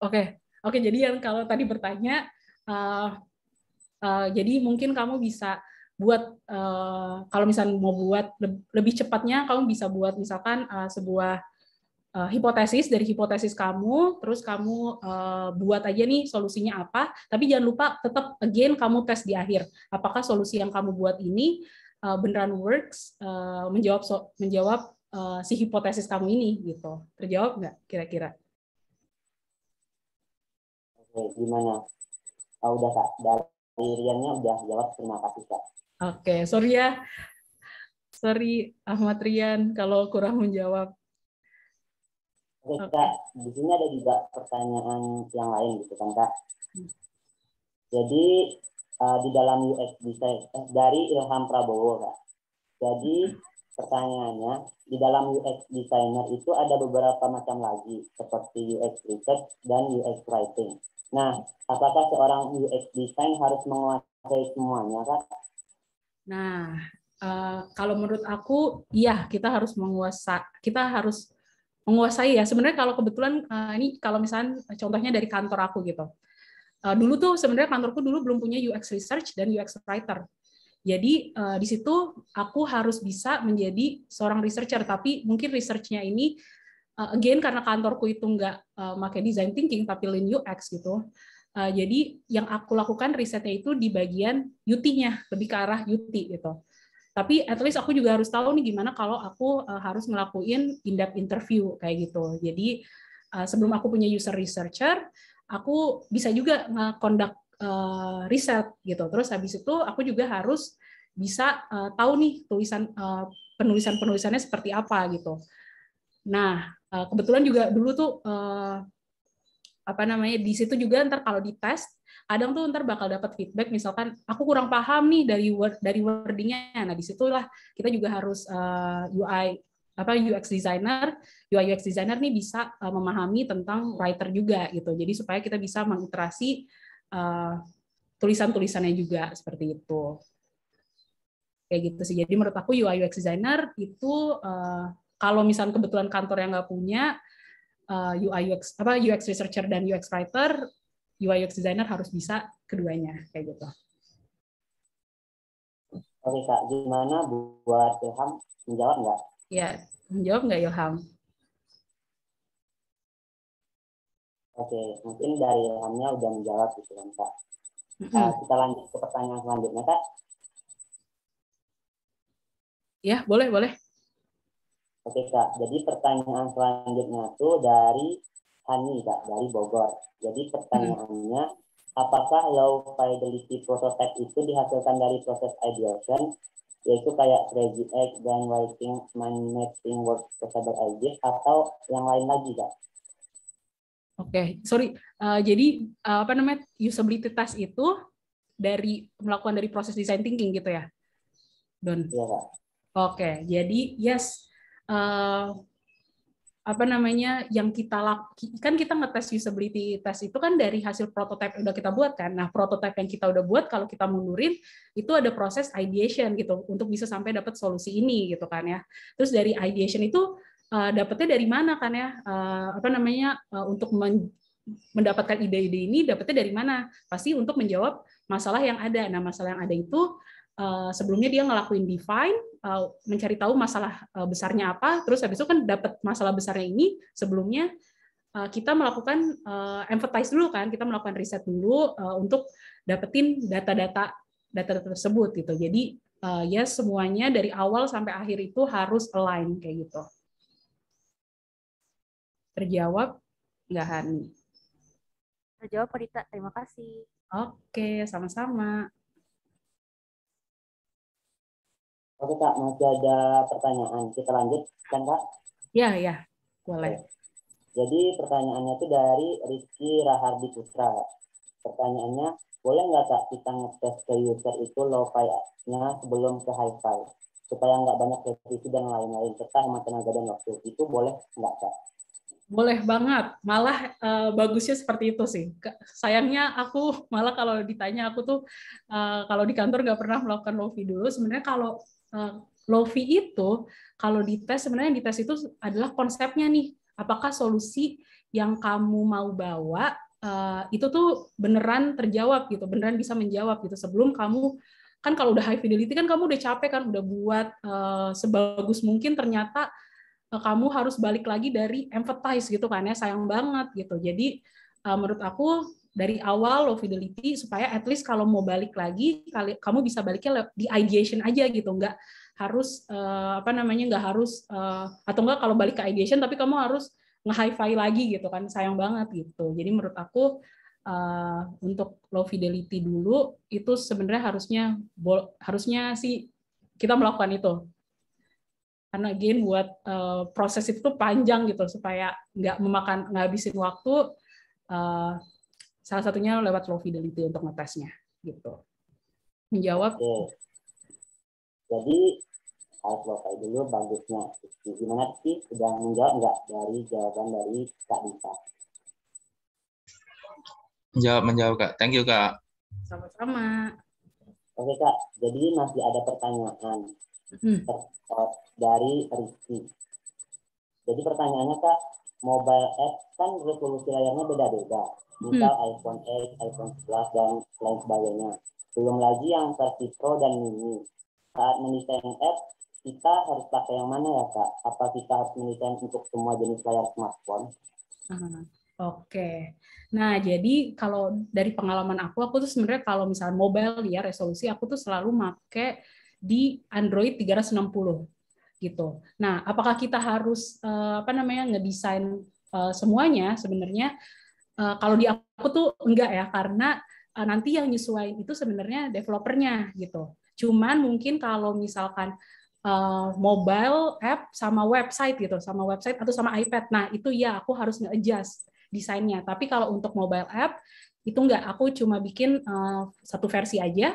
Oke. Jadi yang kalau tadi bertanya, jadi mungkin kamu bisa buat kalau misalnya mau buat lebih cepatnya, kamu bisa buat misalkan sebuah hipotesis. Dari hipotesis kamu, terus kamu buat aja nih solusinya apa. Tapi jangan lupa tetap again kamu tes di akhir. Apakah solusi yang kamu buat ini beneran works, menjawab si hipotesis kamu ini gitu. Terjawab nggak kira-kira? Oke, gimana? Udah Kak, dari Riannya udah jawab, terima kasih Kak. Oke, sorry ya. Sorry Ahmad Rian kalau kurang menjawab. Oke Kak, di sini ada juga pertanyaan yang lain gitu kan Kak. Jadi di dalam UX design dari Ilham Prabowo Kak. Jadi pertanyaannya, di dalam UX designer itu ada beberapa macam lagi, seperti UX research dan UX writing. Nah, apakah seorang UX design harus menguasai semuanya, Kak? Nah, kalau menurut aku, iya kita harus menguasai ya. Sebenarnya kalau kebetulan ini kalau misalnya contohnya dari kantor aku gitu. Dulu tuh sebenarnya kantorku dulu belum punya UX research dan UX writer. Jadi di situ aku harus bisa menjadi seorang researcher, tapi mungkin research-nya ini again karena kantorku itu nggak pakai design thinking tapi Lean UX gitu. Jadi yang aku lakukan risetnya itu di bagian UT-nya, lebih ke arah UT gitu. Tapi at least aku juga harus tahu nih gimana kalau aku harus ngelakuin in-depth interview kayak gitu. Jadi sebelum aku punya user researcher, aku bisa juga nge-conduct riset gitu. Terus habis itu aku juga harus bisa tahu nih penulisan-penulisannya seperti apa gitu. Nah, kebetulan juga dulu tuh di situ juga ntar kalau dites kadang tuh ntar bakal dapat feedback, misalkan aku kurang paham nih dari wordingnya. Nah disitulah kita juga harus UX designer, UI UX designer nih bisa memahami tentang writer juga gitu. Jadi supaya kita bisa mengiterasi tulisan-tulisannya juga seperti itu. Kayak gitu sih. Jadi menurut aku UI UX designer itu kalau misalnya kebetulan kantor yang nggak punya UX researcher dan UX writer, UI UX designer harus bisa keduanya kayak gitu. Oke Kak, gimana buat Ilham, menjawab nggak? Ya, menjawab nggak Ilham? Oke, mungkin dari Ilhamnya udah menjawab gitu kan Kak. Kita lanjut ke pertanyaan selanjutnya Kak. Ya, boleh. Oke Kak, jadi pertanyaan selanjutnya itu dari Hani Kak, dari Bogor. Jadi pertanyaannya, apakah low fidelity prototype itu dihasilkan dari proses ideation, yaitu kayak crazy egg dan writing mind mapping work possible ideas, atau yang lain lagi Kak? Oke, sorry. Jadi usability test itu melakukan dari proses design thinking gitu ya, Don? Iya Kak. Oke, jadi yes. Yang kan kita ngetes usability test itu kan dari hasil prototype yang udah kita buat kan. Nah, prototype yang kita udah buat kalau kita mundurin itu ada proses ideation gitu untuk bisa sampai dapat solusi ini gitu kan ya. Terus dari ideation itu dapatnya dari mana kan ya? Untuk mendapatkan ide-ide ini dapatnya dari mana? Pasti untuk menjawab masalah yang ada. Nah, masalah yang ada itu sebelumnya dia ngelakuin define, mencari tahu masalah besarnya apa, terus habis itu kan dapat masalah besarnya ini sebelumnya kita melakukan empathize dulu kan, kita melakukan riset dulu untuk dapetin data-data tersebut gitu. Jadi ya semuanya dari awal sampai akhir itu harus align kayak gitu. Terjawab nggak, Hani? Terjawab, Pak Dita. Terima kasih. Oke, sama-sama. Oke Kak, masih ada pertanyaan. Kita lanjut kan Kak? Ya, boleh. Jadi pertanyaannya itu dari Rizky Rahardi Putra. Pertanyaannya, boleh nggak Kak kita ngetes ke user itu lo-fi-nya sebelum ke hi-fi? Supaya nggak banyak revisi dan lain-lain, serta hemat tenaga dan waktu. Itu boleh nggak Kak? Boleh banget, malah bagusnya seperti itu sih. Sayangnya aku malah kalau ditanya aku tuh kalau di kantor nggak pernah melakukan lofi dulu. Sebenarnya kalau lofi itu kalau dites sebenarnya yang dites itu adalah konsepnya nih. Apakah solusi yang kamu mau bawa itu tuh beneran terjawab gitu, beneran bisa menjawab gitu sebelum kamu kan kalau udah high fidelity kan kamu udah capek kan udah buat sebagus mungkin ternyata kamu harus balik lagi dari empathize gitu kan ya, sayang banget gitu. Jadi menurut aku dari awal low fidelity supaya at least kalau mau balik lagi kamu bisa baliknya di ideation aja gitu, nggak harus nggak harus atau enggak kalau balik ke ideation tapi kamu harus nge-hi-fi lagi gitu kan, sayang banget gitu. Jadi menurut aku untuk low fidelity dulu itu sebenarnya harusnya sih kita melakukan itu. Karena again buat proses itu tuh panjang gitu supaya nggak habisin waktu, salah satunya lewat low fidelity untuk ngetesnya gitu. Menjawab. Oke. Jadi harus lo-fi dulu bagusnya. Gimana sih sudah menjawab nggak dari jawaban dari Kak Dita? Menjawab Kak. Thank you Kak. Sama-sama. Oke Kak, jadi masih ada pertanyaan dari Rizky. Jadi pertanyaannya Kak, mobile app kan resolusi layarnya beda-beda. Misal iPhone 8, iPhone 11, dan lain sebagainya. Belum lagi yang versi Pro dan Mini. Saat mendesain app, kita harus pakai yang mana ya Kak? Apa kita harus mendesain untuk semua jenis layar smartphone? Oke. Nah, jadi kalau dari pengalaman aku tuh sebenarnya kalau misalnya mobile ya resolusi, aku tuh selalu pakai di Android 360 gitu. Nah, apakah kita harus ngedesain semuanya? Sebenarnya kalau di aku tuh enggak ya, karena nanti yang nyesuaiin itu sebenarnya developernya gitu. Cuman mungkin kalau misalkan mobile app sama website gitu, sama website atau sama iPad, nah itu ya aku harus nge-adjust desainnya. Tapi kalau untuk mobile app itu enggak, aku cuma bikin satu versi aja.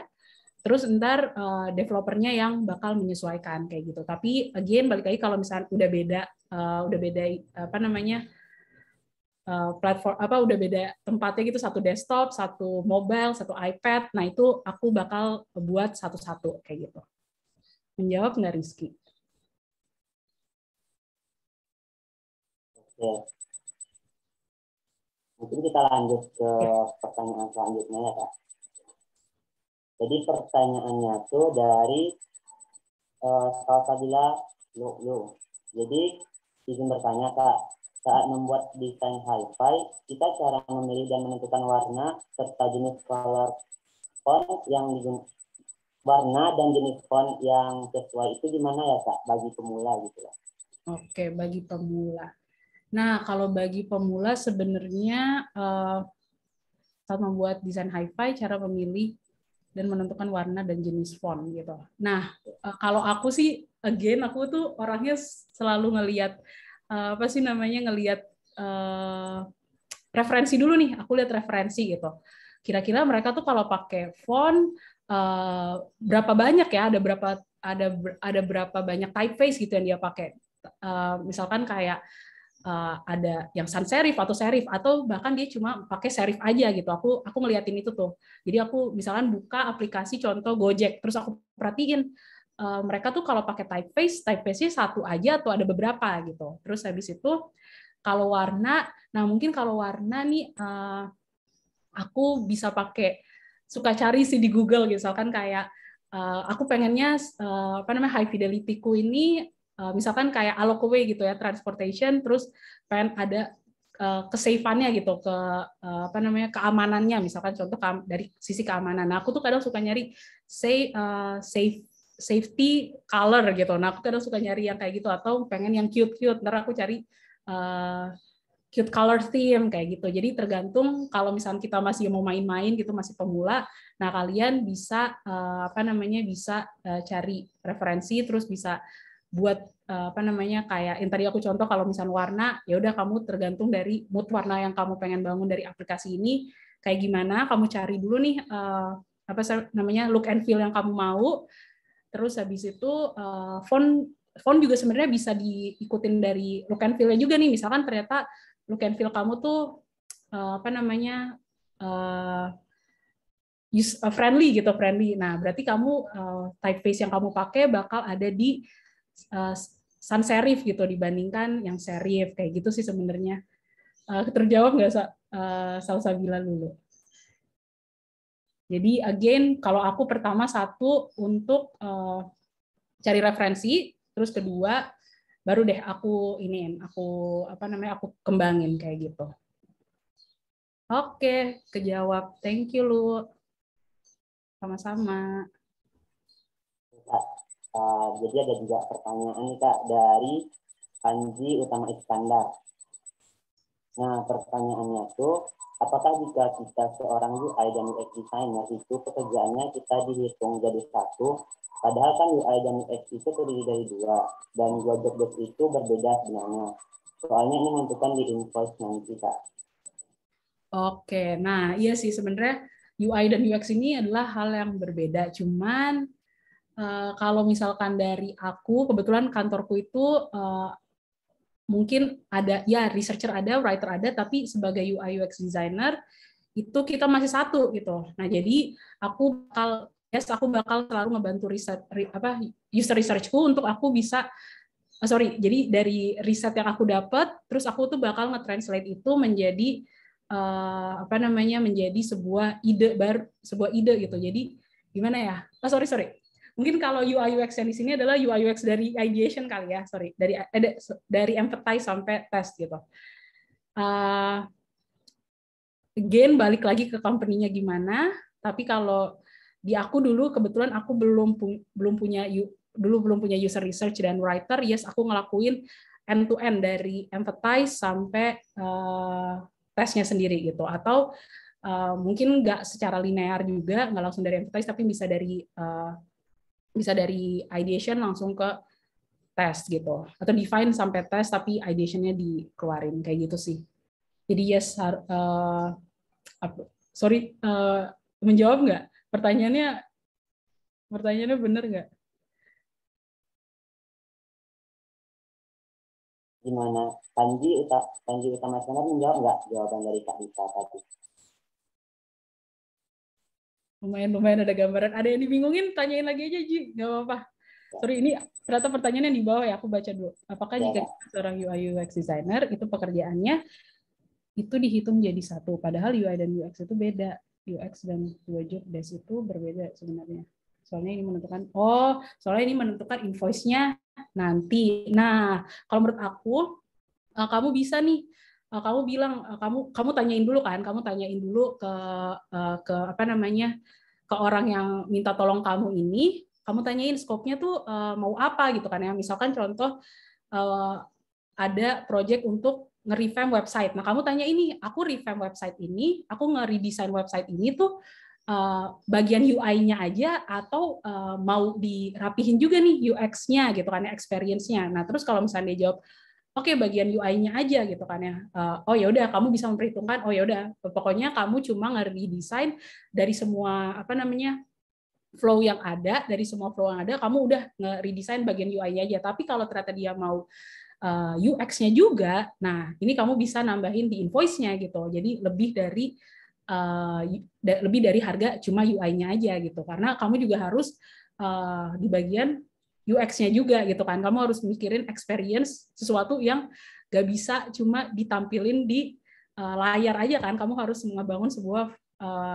Terus ntar developernya yang bakal menyesuaikan kayak gitu. Tapi again balik lagi kalau misalnya udah beda platform udah beda tempatnya gitu, satu desktop, satu mobile, satu iPad. Nah itu aku bakal buat satu-satu kayak gitu. Menjawab nggak Rizky? Oke. Mungkin kita lanjut ke pertanyaan selanjutnya ya Kak. Jadi pertanyaannya tuh dari Salsabila Lu. Jadi izin bertanya Kak, saat membuat desain hi-fi, kita cara memilih dan menentukan warna serta jenis color font yang warna dan jenis font yang sesuai itu gimana ya Kak bagi pemula gitu ya? Oke, bagi pemula. Nah, kalau bagi pemula sebenarnya saat membuat desain hi-fi, cara memilih dan menentukan warna dan jenis font gitu. Nah, kalau aku sih, again aku tuh orangnya selalu ngelihat ngelihat referensi dulu nih. Aku lihat referensi gitu. Kira-kira mereka tuh kalau pakai font berapa banyak ya? Ada berapa banyak typeface gitu yang dia pakai? Misalkan kayak ada yang sans serif atau serif atau bahkan dia cuma pakai serif aja gitu. Aku ngeliatin itu tuh. Jadi aku misalkan buka aplikasi contoh Gojek, terus aku perhatiin mereka tuh kalau pakai typeface-nya satu aja atau ada beberapa gitu. Terus habis itu kalau warna, nah mungkin kalau warna nih aku bisa suka cari sih di Google gitu. Misalkan kayak aku pengennya high fidelity-ku ini misalkan kayak Alokowe gitu ya, transportation, terus pengen ada kesafeannya gitu, apa namanya, keamanannya, misalkan contoh dari sisi keamanan. Nah, aku tuh kadang suka nyari safety color gitu. Nah, aku kadang suka nyari yang kayak gitu, atau pengen yang cute-cute, ntar aku cari cute color theme kayak gitu. Jadi tergantung, kalau misalnya kita masih mau main-main gitu, masih pemula, nah kalian bisa apa namanya, bisa cari referensi, terus bisa buat apa namanya, kayak yang tadi aku contoh, kalau misalnya warna, ya udah kamu tergantung dari mood warna yang kamu pengen bangun dari aplikasi ini kayak gimana, kamu cari dulu nih apa namanya, look and feel yang kamu mau. Terus habis itu font juga sebenarnya bisa diikutin dari look and feel-nya juga nih. Misalkan ternyata look and feel kamu tuh apa namanya, friendly gitu, friendly. Nah, berarti kamu typeface yang kamu pakai bakal ada di sans serif gitu dibandingkan yang serif kayak gitu sih sebenarnya. Terjawab nggak, Salsabila dulu? Jadi again, kalau aku pertama satu untuk cari referensi, terus kedua baru deh aku apa namanya, aku kembangin kayak gitu. Oke, kejawab. Thank you, Lu. Sama-sama. Jadi ada juga pertanyaan nih Kak dari Panji Utama Iskandar. Nah, pertanyaannya tuh, apakah jika kita seorang UI dan UX designer itu pekerjaannya kita dihitung jadi satu, padahal kan UI dan UX itu terdiri dari dua, dan dua job desk itu berbeda sebenarnya. Soalnya ini menentukan di invoice nanti Kak. Oke, nah iya sih sebenarnya UI dan UX ini adalah hal yang berbeda. Cuman kalau misalkan dari aku, kebetulan kantorku itu mungkin ada, ya researcher ada, writer ada, tapi sebagai UI UX designer itu kita masih satu gitu. Nah jadi aku bakal selalu ngebantu user researchku untuk aku bisa jadi dari riset yang aku dapat, terus aku tuh bakal nge-translate itu menjadi apa namanya, menjadi sebuah ide gitu. Jadi gimana ya? Sorry. Mungkin kalau UI UX yang di sini adalah UI UX dari ideation kali ya, dari empathize sampai test gitu. Again, balik lagi ke company-nya gimana, tapi kalau di aku dulu kebetulan aku belum punya user research dan writer, yes aku ngelakuin end to end dari empathize sampai tesnya sendiri gitu, atau mungkin nggak secara linear juga, nggak langsung dari empathize, tapi bisa dari ideation langsung ke tes gitu, atau define sampai tes tapi ideation-nya dikeluarin kayak gitu sih. Jadi yes, sorry, menjawab nggak? Pertanyaannya benar nggak? Gimana? Panji Utama Iskandar menjawab nggak jawaban dari Kak Dita tadi? Lumayan ada gambaran. Ada yang dibingungin, tanyain lagi aja, Ji. Nggak apa-apa. Sorry, ini ternyata pertanyaan yang di bawah ya, aku baca dulu. Apakah jika seorang UI UX designer itu pekerjaannya itu dihitung jadi satu, padahal UI dan UX itu beda. UX dan dua job desk itu berbeda sebenarnya. Soalnya ini menentukan invoice-nya nanti. Nah, kalau menurut aku, kamu bisa nih, kamu bilang, kamu tanyain dulu ke apa namanya, ke orang yang minta tolong kamu ini, kamu tanyain scope-nya tuh mau apa gitu kan ya. Misalkan contoh ada project untuk nge-revamp website. Nah, kamu tanya ini, aku revamp website ini, aku nge-redesign website ini tuh bagian UI-nya aja atau mau dirapihin juga nih UX-nya gitu kan ya, experience-nya. Nah, terus kalau misalnya dia jawab, oke, bagian UI-nya aja gitu kan ya. Oh ya udah, kamu bisa memperhitungkan, oh ya udah, pokoknya kamu cuma nge-redesign dari semua apa namanya, flow yang ada, kamu udah nge-redesign bagian UI-nya aja. Tapi kalau ternyata dia mau UX-nya juga, nah ini kamu bisa nambahin di invoice-nya gitu. Jadi lebih dari harga cuma UI-nya aja gitu. Karena kamu juga harus di bagian UX-nya juga gitu kan. Kamu harus mikirin experience sesuatu yang gak bisa cuma ditampilin di layar aja kan. Kamu harus ngebangun sebuah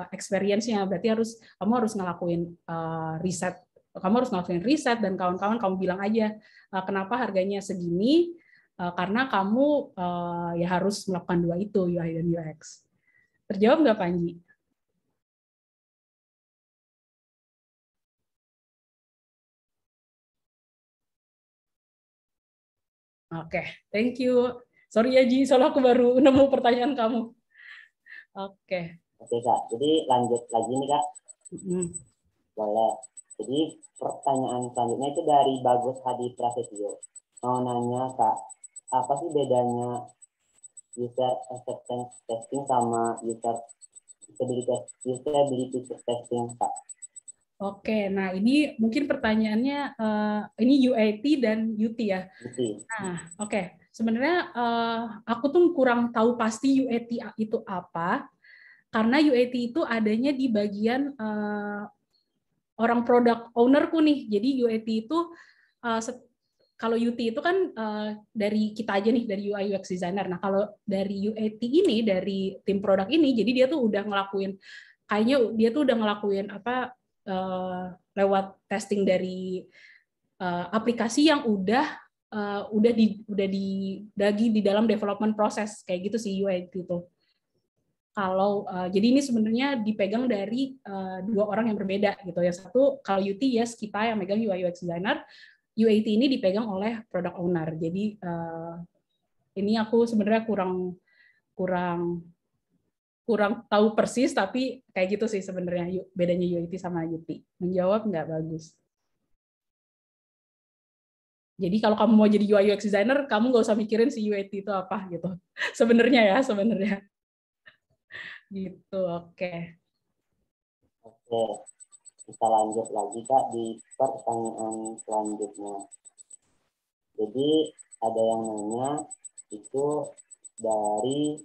experience-nya. Berarti kamu harus ngelakuin riset dan kawan-kawan kamu bilang aja kenapa harganya segini, karena kamu ya harus melakukan dua itu, UI dan UX. Terjawab nggak, Panji? Oke, thank you. Sorry ya, Ji, soalnya aku baru nemu pertanyaan kamu. Oke. Oke, Kak. Jadi lanjut lagi nih, Kak. Boleh. Jadi pertanyaan selanjutnya itu dari Bagus Hadi Prasetyo. Mau nanya, Kak, apa sih bedanya user acceptance testing sama usability testing, Kak? Oke, nah ini mungkin pertanyaannya ini UAT dan UT ya. Nah, oke. Sebenarnya aku tuh kurang tahu pasti UAT itu apa, karena UAT itu adanya di bagian orang product owner-ku nih. Jadi UAT itu kalau UT itu kan dari kita aja nih, dari UI UX designer. Nah, kalau dari UAT ini, dari tim produk ini, jadi dia tuh udah ngelakuin, kayaknya dia tuh udah ngelakuin apa, lewat testing dari aplikasi yang udah dibagi di dalam development proses, kayak gitu sih UAT itu. Kalau jadi ini sebenarnya dipegang dari dua orang yang berbeda gitu. Yang satu kalau UT yes kita yang megang UI UX designer, UAT ini dipegang oleh product owner. Jadi ini aku sebenarnya kurang tahu persis, tapi kayak gitu sih sebenarnya bedanya UAT sama UT. Menjawab nggak bagus. Jadi kalau kamu mau jadi UI UX designer, kamu nggak usah mikirin si UAT itu apa gitu. Sebenarnya ya, sebenarnya. Gitu, oke. Oke, kita lanjut lagi, Kak, di pertanyaan selanjutnya. Jadi ada yang nanya itu dari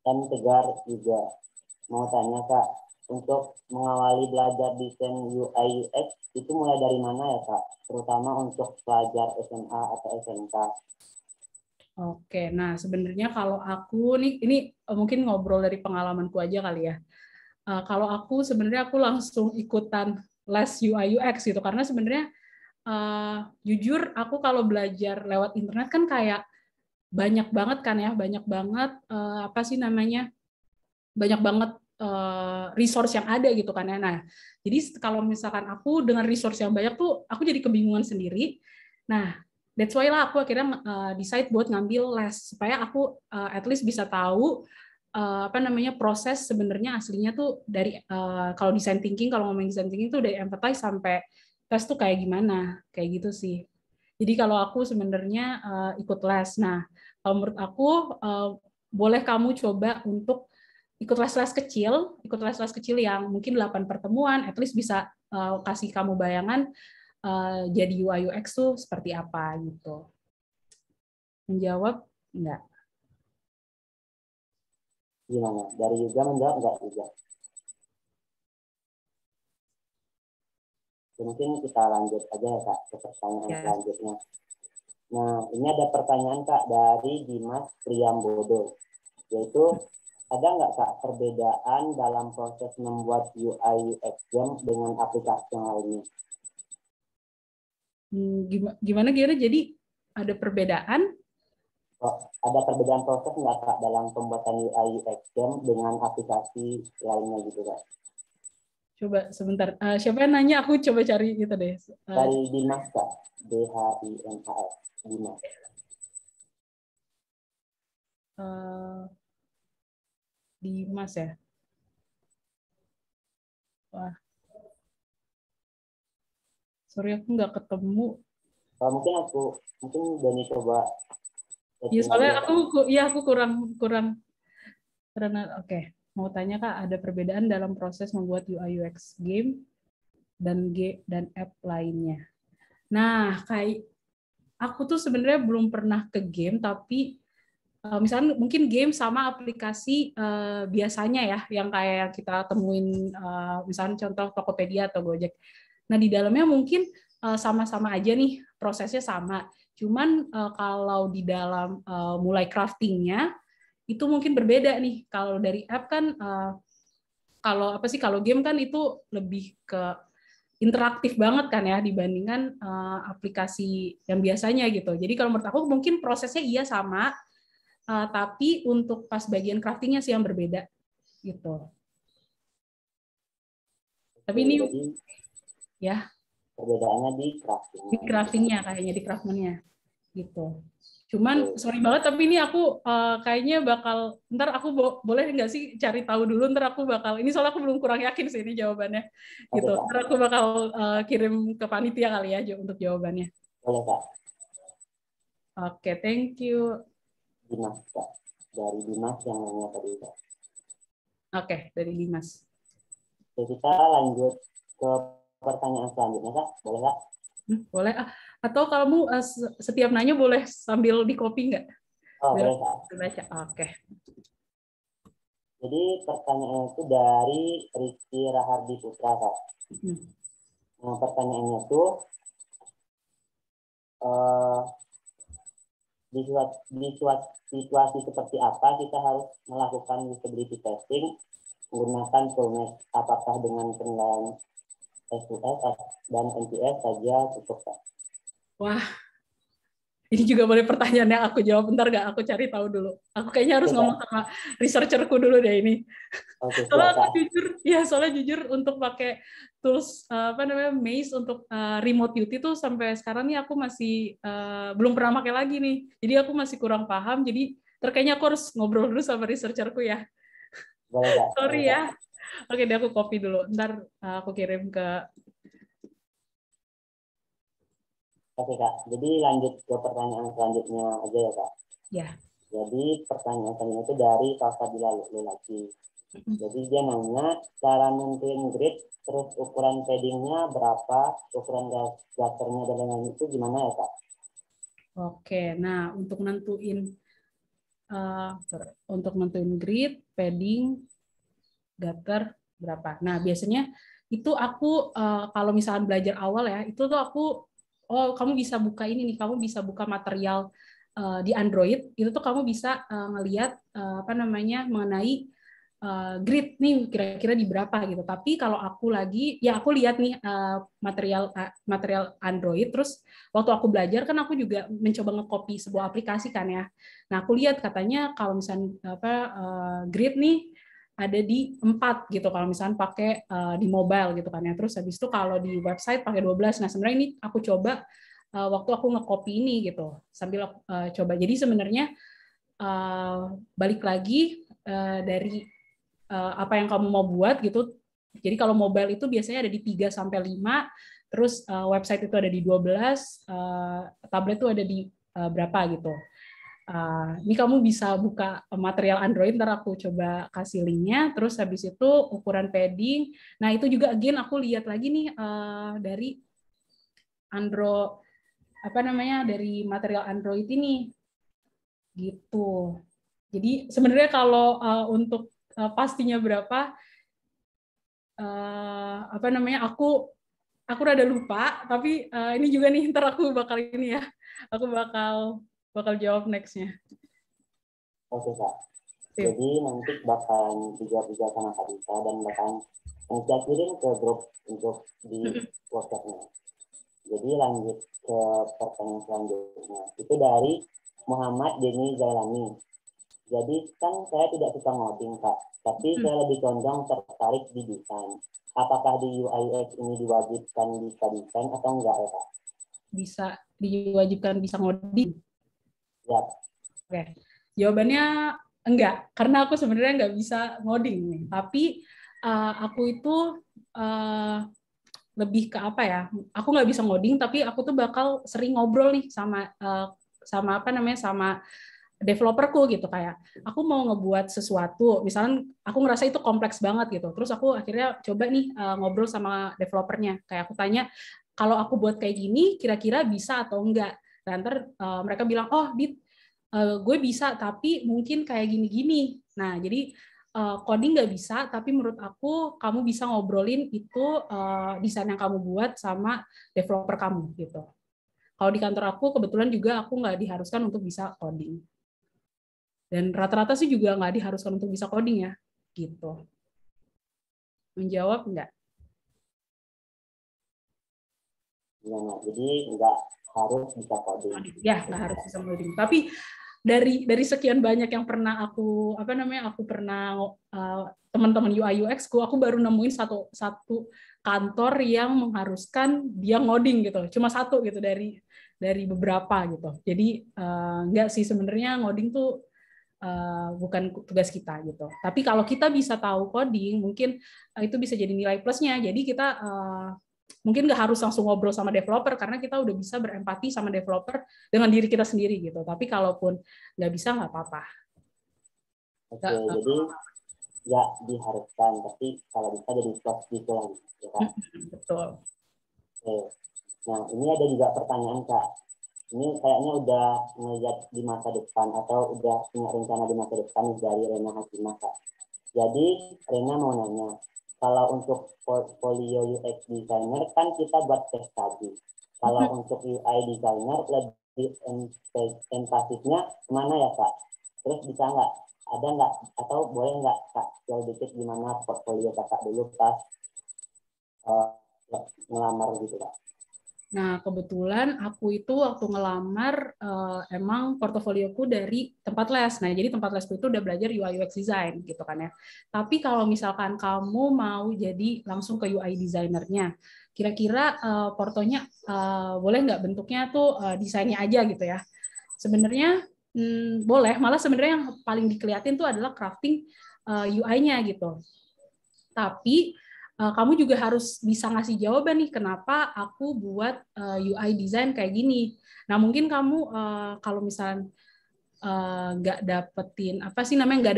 M Tegar juga. Mau tanya, Kak, untuk mengawali belajar desain UI UX itu mulai dari mana ya, Kak? Terutama untuk pelajar SMA atau SMK. Oke, nah sebenarnya kalau aku nih, ini mungkin ngobrol dari pengalamanku aja kali ya. Kalau aku sebenarnya aku langsung ikutan les UI UX gitu, karena sebenarnya jujur aku kalau belajar lewat internet kan kayak banyak banget kan ya, banyak banget apa sih namanya, banyak banget resource yang ada gitu kan ya. Nah, jadi kalau misalkan aku dengan resource yang banyak tuh, aku jadi kebingungan sendiri. Nah, that's why lah aku akhirnya decide buat ngambil les supaya aku at least bisa tahu apa namanya proses sebenarnya aslinya tuh dari kalau design thinking, kalau ngomongin design thinking tuh dari empathize sampai tes tuh kayak gimana, kayak gitu sih. Jadi kalau aku sebenarnya ikut les. Nah, kalau menurut aku boleh kamu coba untuk ikut les-les kecil yang mungkin 8 pertemuan, at least bisa kasih kamu bayangan jadi UI UX tuh seperti apa gitu. Menjawab enggak? Gimana? Dari Yuga menjawab enggak juga? Mungkin kita lanjut aja ya, Kak, ke pertanyaan selanjutnya. Nah, ini ada pertanyaan, Kak, dari Dimas Priyambodo, yaitu ada nggak, Kak, perbedaan dalam proses membuat UI UX game dengan aplikasi yang lainnya? Gimana? Jadi ada perbedaan? Ada perbedaan proses nggak, Kak, dalam pembuatan UI UX game dengan aplikasi lainnya gitu, Kak? Coba sebentar. Siapa yang nanya? Aku coba cari gitu deh. Dari Dimas, Kak. DHIMAS. Dimas. Dimas ya. Wah. Sorry aku nggak ketemu. Mungkin Dani coba. Ya soalnya aku kurang. Oke. Mau tanya, Kak, ada perbedaan dalam proses membuat UI UX game dan app lainnya. Nah, kayak aku tuh sebenarnya belum pernah ke game, tapi misalnya mungkin game sama aplikasi biasanya ya, yang kayak kita temuin misalnya contoh Tokopedia atau Gojek. Nah, di dalamnya mungkin sama-sama aja nih, prosesnya sama. Cuman kalau di dalam mulai craftingnya, itu mungkin berbeda nih. Kalau dari app kan, kalau game kan itu lebih ke interaktif banget kan ya dibandingkan aplikasi yang biasanya gitu. Jadi kalau menurut aku mungkin prosesnya iya sama, tapi untuk pas bagian craftingnya sih yang berbeda gitu. Tapi ini Jadi ya perbedaannya di di craftingnya. craftingnya kayaknya di craftmannya gitu. Cuman sorry banget tapi ini aku kayaknya bakal ntar aku boleh nggak sih cari tahu dulu, ntar aku bakal ini soalnya aku belum kurang yakin sih ini jawabannya Oke gitu. Kak, Ntar aku bakal kirim ke panitia kali ya untuk jawabannya. boleh Kak. Oke, thank you. Dimas Kak, dari Dimas yang nanya tadi Kak. Oke, dari Dimas. Oke, kita lanjut ke pertanyaan selanjutnya Kak, boleh Kak? Boleh. Atau kamu setiap nanya boleh sambil di copy nggak? Oh Biar boleh Kak. baca. Oke. Jadi pertanyaan itu dari Rizky Rahardi Putra Kak. Nah pertanyaannya itu eh, di situasi seperti apa kita harus melakukan usability testing menggunakan toolmet, apakah dengan penilaian SUS dan NPS saja cukup Kak? Wah, ini juga boleh pertanyaan yang aku jawab. Bentar nggak? Aku cari tahu dulu. Aku kayaknya harus Oke Kak. ngomong sama researcherku dulu deh ini. Oke Soalnya siap aku Kak. jujur, ya soalnya jujur untuk pakai tools apa namanya Maze untuk remote duty tuh sampai sekarang nih aku masih belum pernah pakai lagi nih. Jadi aku masih kurang paham. Jadi terkayaknya aku harus ngobrol dulu sama researcherku ya. Boleh Kak. Boleh Sorry Kak. ya. Oke, deh aku copy dulu. Ntar aku kirim ke. Oke Kak. Jadi lanjut ke pertanyaan selanjutnya aja ya Kak. Ya. Jadi pertanyaan selanjutnya itu dari Kakak Bilal lagi. Jadi dia nanya cara nentuin grid, terus ukuran paddingnya berapa, ukuran gutternya dan lain-lain itu gimana ya Kak? Oke, nah untuk nentuin grid, padding, gutter berapa. Nah, biasanya itu aku kalau misalnya belajar awal ya, itu tuh aku kamu bisa buka ini nih, kamu bisa buka material di Android, itu tuh kamu bisa ngelihat apa namanya mengenai grid nih kira-kira di berapa gitu. Tapi kalau aku lagi ya aku lihat nih material Android, terus waktu aku belajar kan aku juga mencoba nge-copy sebuah aplikasi kan ya. Nah, aku lihat katanya kalau misalnya apa grid nih ada di 4 gitu kalau misalnya pakai di mobile gitu kan ya. Terus habis itu kalau di website pakai 12. Nah, sebenarnya ini aku coba waktu aku nge-copy ini gitu sambil coba. Jadi sebenarnya balik lagi dari apa yang kamu mau buat gitu. Jadi kalau mobile itu biasanya ada di 3 sampai 5, terus website itu ada di 12, tablet itu ada di berapa gitu. Ini kamu bisa buka material Android, ntar aku coba kasih linknya. Terus habis itu ukuran padding. Nah itu juga again aku lihat lagi nih dari Android apa namanya dari material Android ini gitu. Jadi sebenarnya kalau untuk pastinya berapa apa namanya aku rada lupa. Tapi ini juga nih ntar aku bakal ini ya. Aku bakal jawab nextnya. Oke Kak. Sip. Jadi nanti bakalan dijawab juga sama Kak Dita dan bakalan saya kirim ke grup untuk di WhatsApp-nya. Jadi lanjut ke pertanyaan selanjutnya. Itu dari Muhammad Denny Zailani. Jadi kan saya tidak suka ngoding Kak, tapi saya lebih condong tertarik di desain. Apakah di UI UX ini diwajibkan bisa desain atau enggak ya Kak? Bisa diwajibkan bisa ngoding. Ya. Oke, jawabannya enggak, karena aku sebenarnya nggak bisa ngoding nih. Tapi aku itu lebih ke apa ya? Aku nggak bisa ngoding, tapi aku tuh bakal sering ngobrol nih sama apa namanya sama developerku gitu kayak aku mau ngebuat sesuatu, misalnya aku ngerasa itu kompleks banget gitu. Terus aku akhirnya coba nih ngobrol sama developernya, kayak aku tanya kalau aku buat kayak gini kira-kira bisa atau enggak. Dan ntar mereka bilang oh Dit, gue bisa tapi mungkin kayak gini-gini. Nah jadi coding nggak bisa, tapi menurut aku kamu bisa ngobrolin itu desain yang kamu buat sama developer kamu gitu. Kalau di kantor aku kebetulan juga aku nggak diharuskan untuk bisa coding. Dan rata-rata sih juga nggak diharuskan untuk bisa coding ya, gitu. Menjawab nggak? Gimana? Jadi nggak harus bisa coding. Ya, nggak harus bisa coding. Tapi dari sekian banyak yang pernah aku pernah teman-teman UI UX aku baru nemuin satu kantor yang mengharuskan dia ngoding gitu. Cuma satu gitu dari beberapa gitu. Jadi enggak sih sebenarnya ngoding tuh bukan tugas kita gitu. Tapi kalau kita bisa tahu coding, mungkin itu bisa jadi nilai plusnya. Jadi kita mungkin nggak harus langsung ngobrol sama developer karena kita udah bisa berempati sama developer dengan diri kita sendiri gitu. Tapi kalaupun nggak bisa nggak apa-apa. Oke, jadi ya diharuskan, tapi kalau bisa jadi plus gitu lah, ya kan? Betul. Oke. Nah, ini ada juga pertanyaan Kak. Ini kayaknya udah ngeliat di masa depan atau udah punya rencana di masa depan dari Rena Hakimah Kak. Jadi Rena mau nanya, kalau untuk portfolio UX designer kan kita buat case study. Kalau untuk UI designer lebih empasisnya kemana ya Kak? Terus bisa nggak, ada nggak, atau boleh nggak Kak share dikit gimana portfolio Kakak dulu pas ngelamar gitu Kak? Nah, kebetulan aku itu waktu ngelamar emang portofolioku dari tempat les. Nah, jadi tempat lesku itu udah belajar UI UX design gitu kan ya. Tapi kalau misalkan kamu mau jadi langsung ke UI designernya, kira-kira portonya boleh nggak bentuknya tuh desainnya aja gitu ya. Sebenarnya boleh, malah sebenarnya yang paling dikeliatin tuh adalah crafting UI-nya gitu. Tapi kamu juga harus bisa ngasih jawaban nih kenapa aku buat UI design kayak gini. Nah mungkin kamu kalau misalnya nggak dapetin apa sih namanya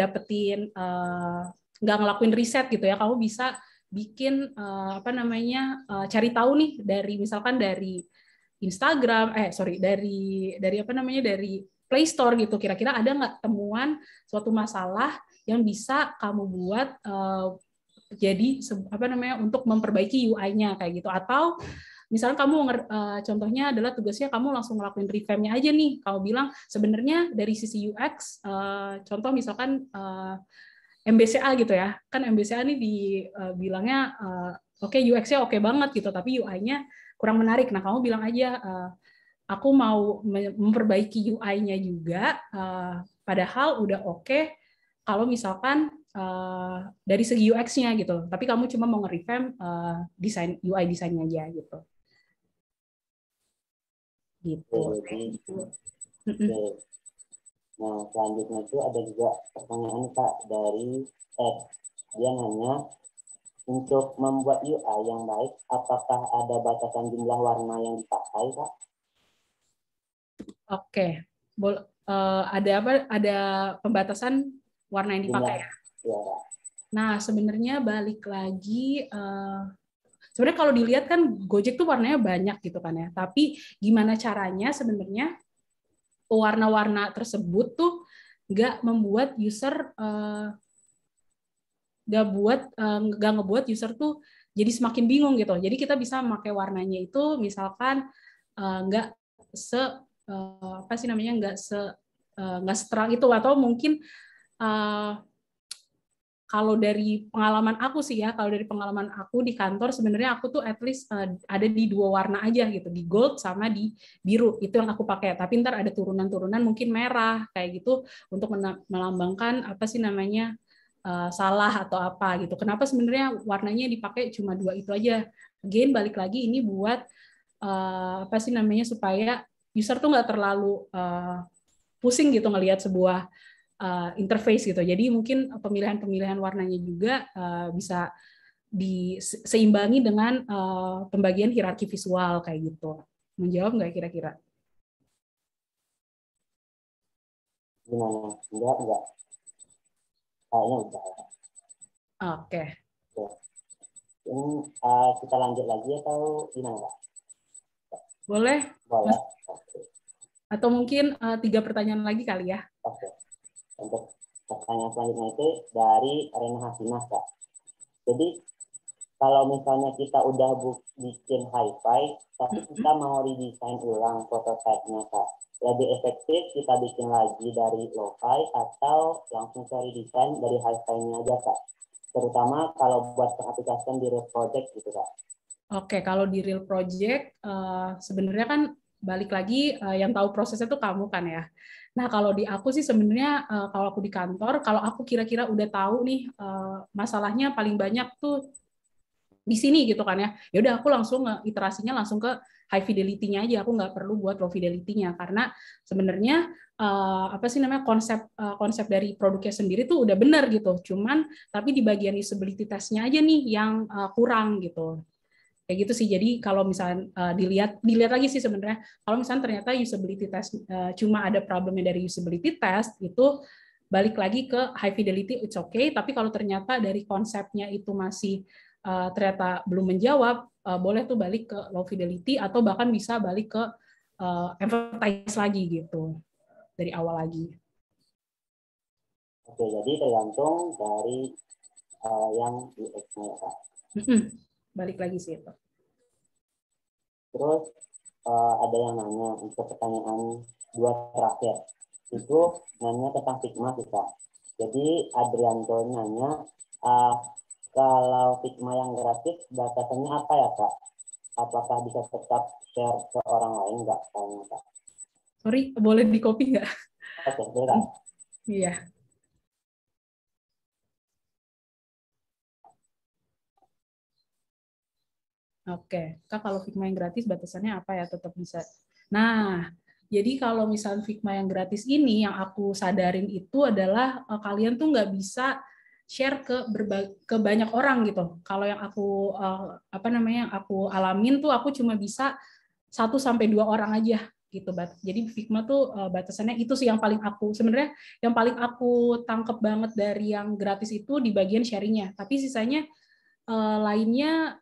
nggak ngelakuin riset gitu ya, kamu bisa bikin apa namanya cari tahu nih dari misalkan dari Instagram dari apa namanya dari Play Store gitu, kira-kira ada nggak temuan suatu masalah yang bisa kamu buat jadi apa namanya untuk memperbaiki UI-nya kayak gitu. Atau misalnya kamu contohnya adalah tugasnya kamu langsung ngelakuin revamp-nya aja nih. Kamu bilang sebenarnya dari sisi UX contoh misalkan MBCA gitu ya. Kan MBCA nih dibilangnya oke UX-nya oke banget gitu, tapi UI-nya kurang menarik. Nah, kamu bilang aja aku mau memperbaiki UI-nya juga padahal udah oke kalau misalkan dari segi UX-nya gitu, tapi kamu cuma mau nge-revamp desain UI desainnya aja gitu. Gitu. Oke. Nah, selanjutnya itu ada juga pertanyaan Kak dari Ed. Dia nanya, untuk membuat UI yang baik, apakah ada batasan jumlah warna yang dipakai Kak? Oke. Ada apa? Ada pembatasan warna yang dipakai ya? Ya. Nah, sebenarnya balik lagi sebenarnya kalau dilihat kan Gojek tuh warnanya banyak gitu kan ya. Tapi gimana caranya sebenarnya warna-warna tersebut tuh nggak membuat user nggak ngebuat user tuh jadi semakin bingung gitu. Jadi kita bisa pakai warnanya itu misalkan nggak apa sih namanya nggak seterang itu, atau mungkin kalau dari pengalaman aku sih ya, kalau dari pengalaman aku di kantor sebenarnya aku tuh at least ada di 2 warna aja gitu, di gold sama di biru, itu yang aku pakai. Tapi ntar ada turunan-turunan mungkin merah kayak gitu untuk melambangkan apa sih namanya salah atau apa gitu. Kenapa sebenarnya warnanya dipakai cuma 2 itu aja? Again balik lagi ini buat apa sih namanya supaya user tuh nggak terlalu pusing gitu ngelihat sebuah interface gitu. Jadi mungkin pemilihan-pemilihan warnanya juga bisa diseimbangi dengan pembagian hierarki visual kayak gitu. Menjawab nggak kira-kira? Gimana? Enggak. Kayaknya udah. Oke. Ini kita lanjut lagi atau gimana Kak? Boleh. Boleh. Atau mungkin 3 pertanyaan lagi kali ya. Oke. Untuk pertanyaan selanjutnya itu dari Rena Hasimah Kak. Jadi kalau misalnya kita udah bikin hi-fi, tapi kita mau redesign ulang prototipe-nya Kak, lebih efektif kita bikin lagi dari lo-fi atau langsung ke redesign dari hi-fi-nya aja Kak? Terutama kalau buat pengaplikasian di React Project gitu Kak. Oke, kalau di real project sebenarnya kan balik lagi yang tahu prosesnya tuh kamu kan ya. Nah, kalau di aku sih sebenarnya kalau aku di kantor, kalau aku kira-kira udah tahu nih masalahnya paling banyak tuh di sini gitu kan ya. Ya udah aku langsung iterasinya langsung ke high fidelity-nya aja. Aku nggak perlu buat low fidelity-nya karena sebenarnya apa sih namanya konsep dari produknya sendiri tuh udah benar gitu. Cuman tapi di bagian usability test-nya aja nih yang kurang gitu. Kayak gitu sih. Jadi kalau misalnya dilihat lagi sih sebenarnya kalau misalnya ternyata usability test cuma ada problemnya dari usability test itu balik lagi ke high fidelity it's okay, tapi kalau ternyata dari konsepnya itu masih ternyata belum menjawab, boleh tuh balik ke low fidelity atau bahkan bisa balik ke emphasize lagi gitu dari awal lagi. Oke, jadi tergantung dari yang UX-nya ya, Kak. Balik lagi sih itu. Terus ada yang nanya untuk pertanyaan 2 terakhir. Itu nanya tentang Figma sih, Kak. Jadi Adrianto nanya, kalau Figma yang gratis batasannya apa ya, Kak? Apakah bisa tetap share ke orang lain nggak? Kak? Sorry, boleh di copy nggak? Oke, boleh, Kak. Iya. Oke, Kak, kalau Figma yang gratis batasannya apa ya? Tetap bisa. Nah, jadi kalau misalnya Figma yang gratis ini, yang aku sadarin itu adalah kalian tuh nggak bisa share ke banyak orang gitu. Kalau yang aku apa namanya, yang aku alamin tuh aku cuma bisa 1 sampai 2 orang aja gitu. Jadi Figma tuh batasannya itu sih yang paling aku sebenarnya yang paling aku tangkep banget dari yang gratis itu di bagian sharingnya. Tapi sisanya lainnya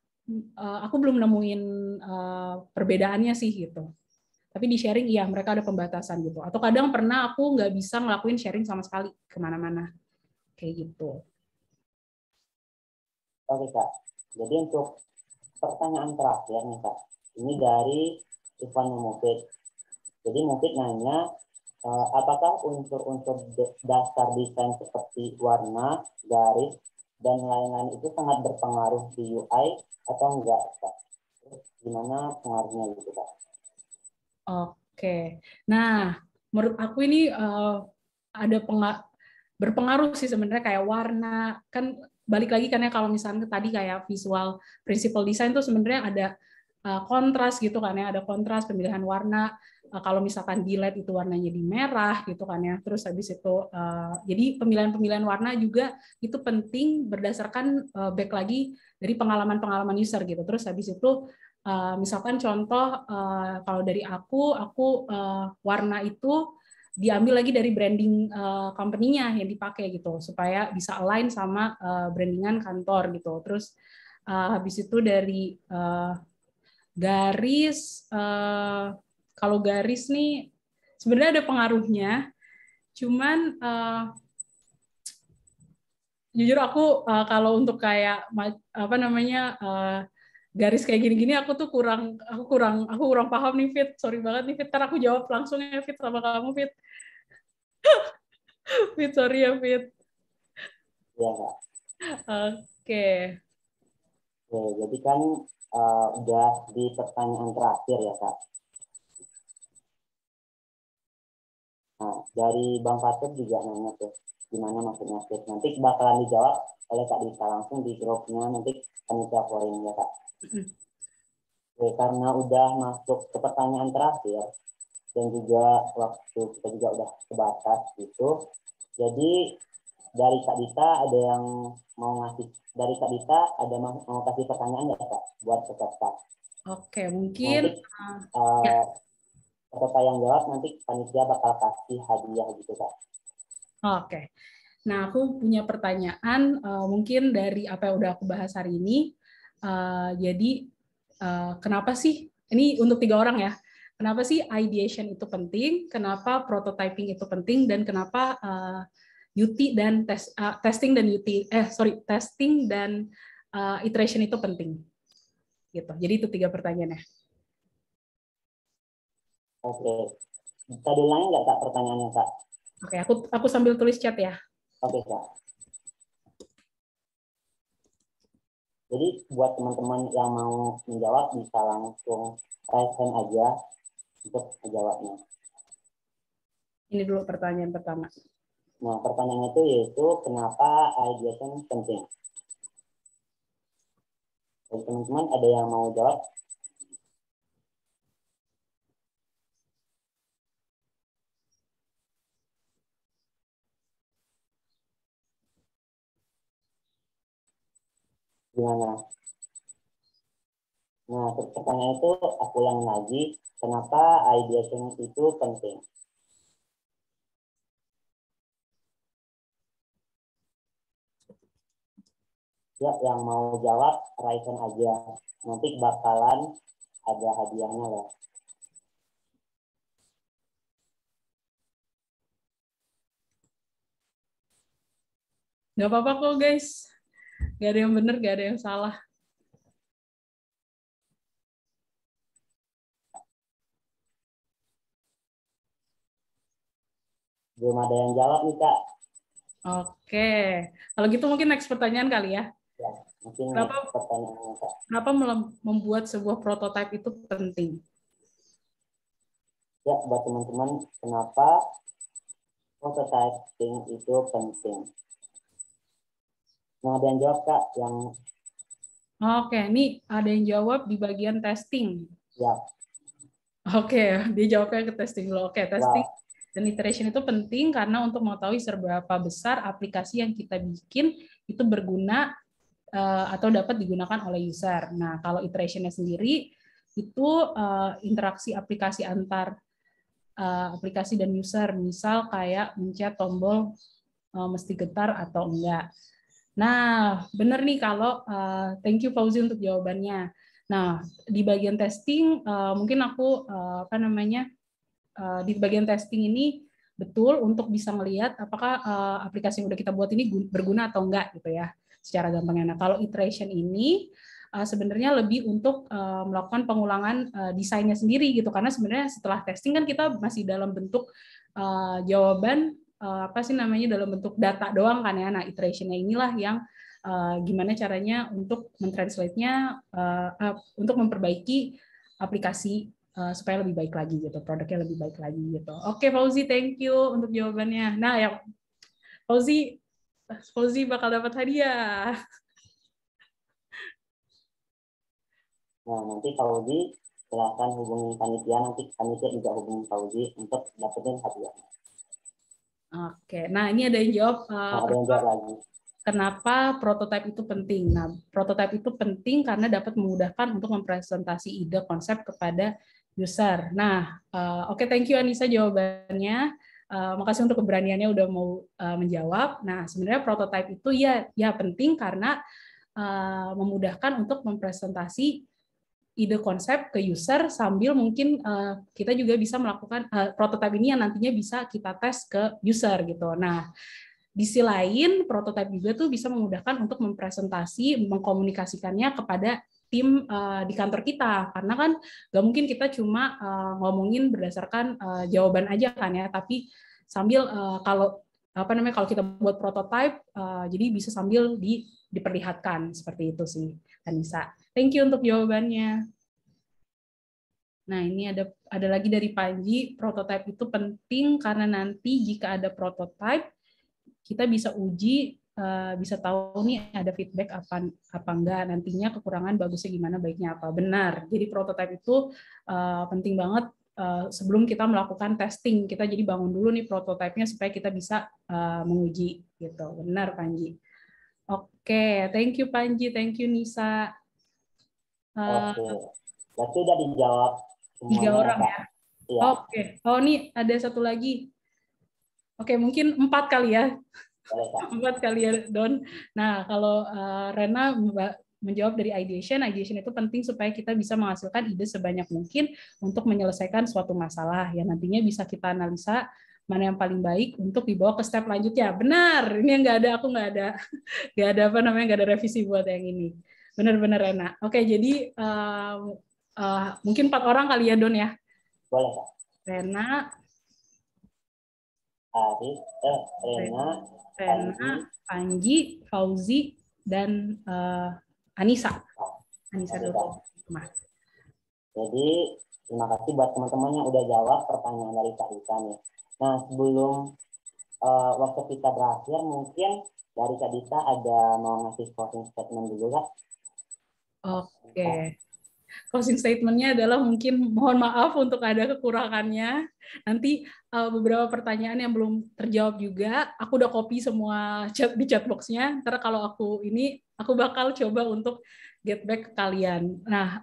aku belum nemuin perbedaannya sih gitu. Tapi di sharing iya mereka ada pembatasan gitu. Atau kadang pernah aku nggak bisa ngelakuin sharing sama sekali kemana-mana kayak gitu. Oke, Kak. Jadi untuk pertanyaan terakhir nih, Kak. Ini dari Ivan Mufid. Jadi Mufid nanya, apakah unsur-unsur dasar desain seperti warna, garis, dan lain-lain itu sangat berpengaruh di UI atau enggak, Kak? Terus gimana pengaruhnya gitu, Kak? Oke. Nah, menurut aku ini ada berpengaruh sih sebenarnya kayak warna kan balik lagi kan ya kalau misalnya tadi kayak visual principle design tuh sebenarnya ada kontras gitu kan ya, ada kontras pemilihan warna. Kalau misalkan di LED itu warnanya di merah gitu kan ya. Terus habis itu jadi pemilihan-pemilihan warna juga itu penting berdasarkan back lagi dari pengalaman-pengalaman user gitu. Terus habis itu misalkan contoh kalau dari aku warna itu diambil lagi dari branding company-nya yang dipakai gitu supaya bisa align sama brandingan kantor gitu. Terus habis itu dari garis kalau garis nih sebenarnya ada pengaruhnya, cuman jujur aku kalau untuk kayak apa namanya garis kayak gini-gini aku tuh kurang paham nih Fit, sorry banget nih Fit, ntar aku jawab langsung ya Fit sama kamu Fit. Fit sorry ya Fit. Iya, Kak. Oke. Oke, jadi kan udah di pertanyaan terakhir ya, Kak. Nah, dari Bang Fatur juga nanya tuh, gimana maksudnya Fit? Nanti bakalan dijawab oleh Kak Dita langsung di grupnya nanti panitia forum ya, Kak. Oke, karena udah masuk ke pertanyaan terakhir dan juga waktu kita juga udah terbatas gitu. Jadi dari Kak Dita ada yang mau ngasih, dari Kak Dita ada mau kasih pertanyaan nggak, Kak, buat peserta? Oke, mungkin Nanti ya. peserta yang jawab nanti panitia bakal kasih hadiah gitu, Kak. Oke. Nah, aku punya pertanyaan mungkin dari apa yang udah aku bahas hari ini. Jadi kenapa sih ini untuk 3 orang ya? Kenapa sih ideation itu penting? Kenapa prototyping itu penting? Dan kenapa UT dan testing dan testing dan iteration itu penting? Gitu. Jadi itu 3 pertanyaannya. Oke. Bisa diulangi nggak, Kak, pertanyaannya, Kak? Oke, aku sambil tulis chat ya. Oke, Kak. Jadi buat teman-teman yang mau menjawab bisa langsung raise hand aja untuk menjawabnya. Ini dulu pertanyaan pertama. Nah, pertanyaannya itu yaitu kenapa ideation penting? Jadi teman-teman ada yang mau jawab? Gimana? Nah, pertanyaan itu aku ulang lagi, kenapa ideation itu penting? Ya, yang mau jawab, raise hand aja. Nanti bakalan ada hadiahnya ya. Nggak apa-apa kok guys. Nggak ada yang benar, nggak ada yang salah. Belum ada yang jawab nih, Kak. Oke. Kalau gitu mungkin next pertanyaan kali ya. Ya, mungkin Kenapa, pertanyaannya, Kak. kenapa membuat sebuah prototipe itu penting? Ya, buat teman-teman, kenapa prototyping itu penting? Nah, ada yang jawab, Kak, yang Oke, ini ada yang jawab di bagian testing. ya, Oke, dia jawabnya ke testing dulu. Oke, testing wow. dan iteration itu penting karena untuk mengetahui seberapa besar aplikasi yang kita bikin itu berguna atau dapat digunakan oleh user. Nah, kalau iteration-nya sendiri itu interaksi aplikasi antar aplikasi dan user, misal kayak mencet tombol mesti getar atau enggak. Nah, benar nih kalau thank you Fauzi untuk jawabannya. Nah, di bagian testing mungkin aku apa namanya di bagian testing ini betul untuk bisa melihat apakah aplikasi yang udah kita buat ini berguna atau enggak gitu ya secara gampangnya. Nah, kalau iteration ini sebenarnya lebih untuk melakukan pengulangan desainnya sendiri gitu karena sebenarnya setelah testing kan kita masih dalam bentuk jawaban apa sih namanya dalam bentuk data doang kan ya. Nah, iteration-nya inilah yang gimana caranya untuk mentranslate-nya untuk memperbaiki aplikasi supaya lebih baik lagi gitu, produknya lebih baik lagi gitu. Oke Fauzi, thank you untuk jawabannya. Nah, ya Fauzi bakal dapat hadiah. Nah, nanti Fauzi silahkan hubungi panitia, nanti panitia juga hubungi Fauzi untuk dapetin hadiah. Oke, nah ini ada yang jawab Nah, ada yang jawab lagi. kenapa prototipe itu penting. Nah, prototipe itu penting karena dapat memudahkan untuk mempresentasi ide konsep kepada user. Nah, oke, thank you Anissa jawabannya. Makasih untuk keberaniannya udah mau menjawab. Nah, sebenarnya prototipe itu ya penting karena memudahkan untuk mempresentasi ide konsep ke user sambil mungkin kita juga bisa melakukan prototipe ini yang nantinya bisa kita tes ke user gitu. Nah, di sisi lain, prototipe juga tuh bisa memudahkan untuk mempresentasi, mengkomunikasikannya kepada tim di kantor kita. Karena kan nggak mungkin kita cuma ngomongin berdasarkan jawaban aja kan ya, tapi sambil kalau apa namanya kalau kita buat prototipe, jadi bisa sambil diperlihatkan seperti itu sih, Anissa. Thank you untuk jawabannya. Nah, ini ada lagi dari Panji, prototipe itu penting karena nanti jika ada prototipe kita bisa uji, bisa tahu nih ada feedback apa enggak, nantinya kekurangan bagusnya gimana, baiknya apa. Benar. Jadi prototipe itu penting banget sebelum kita melakukan testing. Kita jadi bangun dulu nih prototipenya supaya kita bisa menguji gitu. Benar Panji. Oke, thank you Panji, thank you Nisa. Oke, berarti udah dijawab 3 semuanya ya, orang Kak? ya. Iya. Oke. Oh, nih ada satu lagi. Oke, mungkin 4 kali ya. Boleh, Kak. 4 kali ya, Don. Nah, kalau Rena menjawab dari ideation itu penting supaya kita bisa menghasilkan ide sebanyak mungkin untuk menyelesaikan suatu masalah yang nantinya bisa kita analisa mana yang paling baik untuk dibawa ke step lanjutnya. Benar, ini yang nggak ada, aku nggak ada apa namanya, nggak ada revisi buat yang ini. Benar-benar Rena. Oke, jadi mungkin 4 orang kali ya, Don ya. Boleh, Kak. Rena, Arif, Rena, Panji, Fauzi, dan Anissa dulu. Jadi terima kasih buat teman-teman yang udah jawab pertanyaan dari Kak Dita nih. Nah, sebelum waktu kita berakhir, mungkin dari Kak Dita ada mau ngasih closing statement dulu, Kak? Oke. Closing statement-nya adalah mungkin mohon maaf untuk ada kekurangannya. Nanti beberapa pertanyaan yang belum terjawab juga, aku udah copy semua di chat box-nya. Ntar kalau aku bakal coba untuk get back ke kalian. Nah,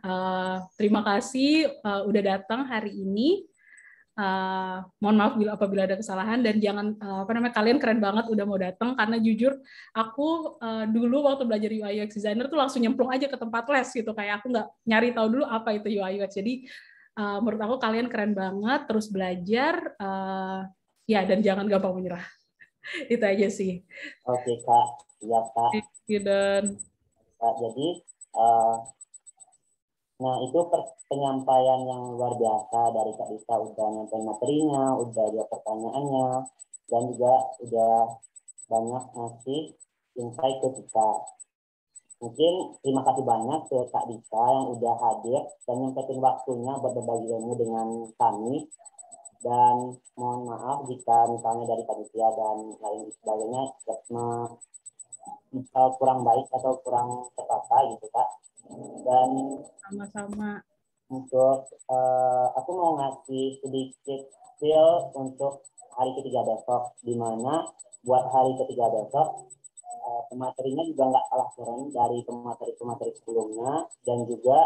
terima kasih udah datang hari ini. Mohon maaf apabila ada kesalahan, dan jangan kalian keren banget udah mau datang, karena jujur aku dulu waktu belajar UI UX designer tuh langsung nyemplung aja ke tempat les gitu, kayak aku nggak nyari tahu dulu apa itu UI UX. Jadi menurut aku kalian keren banget, terus belajar ya, dan jangan gampang menyerah. Itu aja sih. Oke, Kak. Ya, Kak. Dan Kak, jadi nah, itu penyampaian yang luar biasa dari Kak Dita, udah nyampein materinya, udah jawab pertanyaannya, dan juga udah banyak ngasih insight ke kita. Mungkin terima kasih banyak ke Kak Dita yang udah hadir dan nyempetin waktunya buat berbagi ilmu dengan kami. Dan mohon maaf jika misalnya dari panitia dan lain sebagainya kurang baik atau kurang tertata gitu, Kak. Dan sama-sama. Untuk aku mau ngasih sedikit feel untuk hari ketiga besok, di mana buat hari ketiga besok pematerinya juga nggak kalah keren dari pemateri sebelumnya, dan juga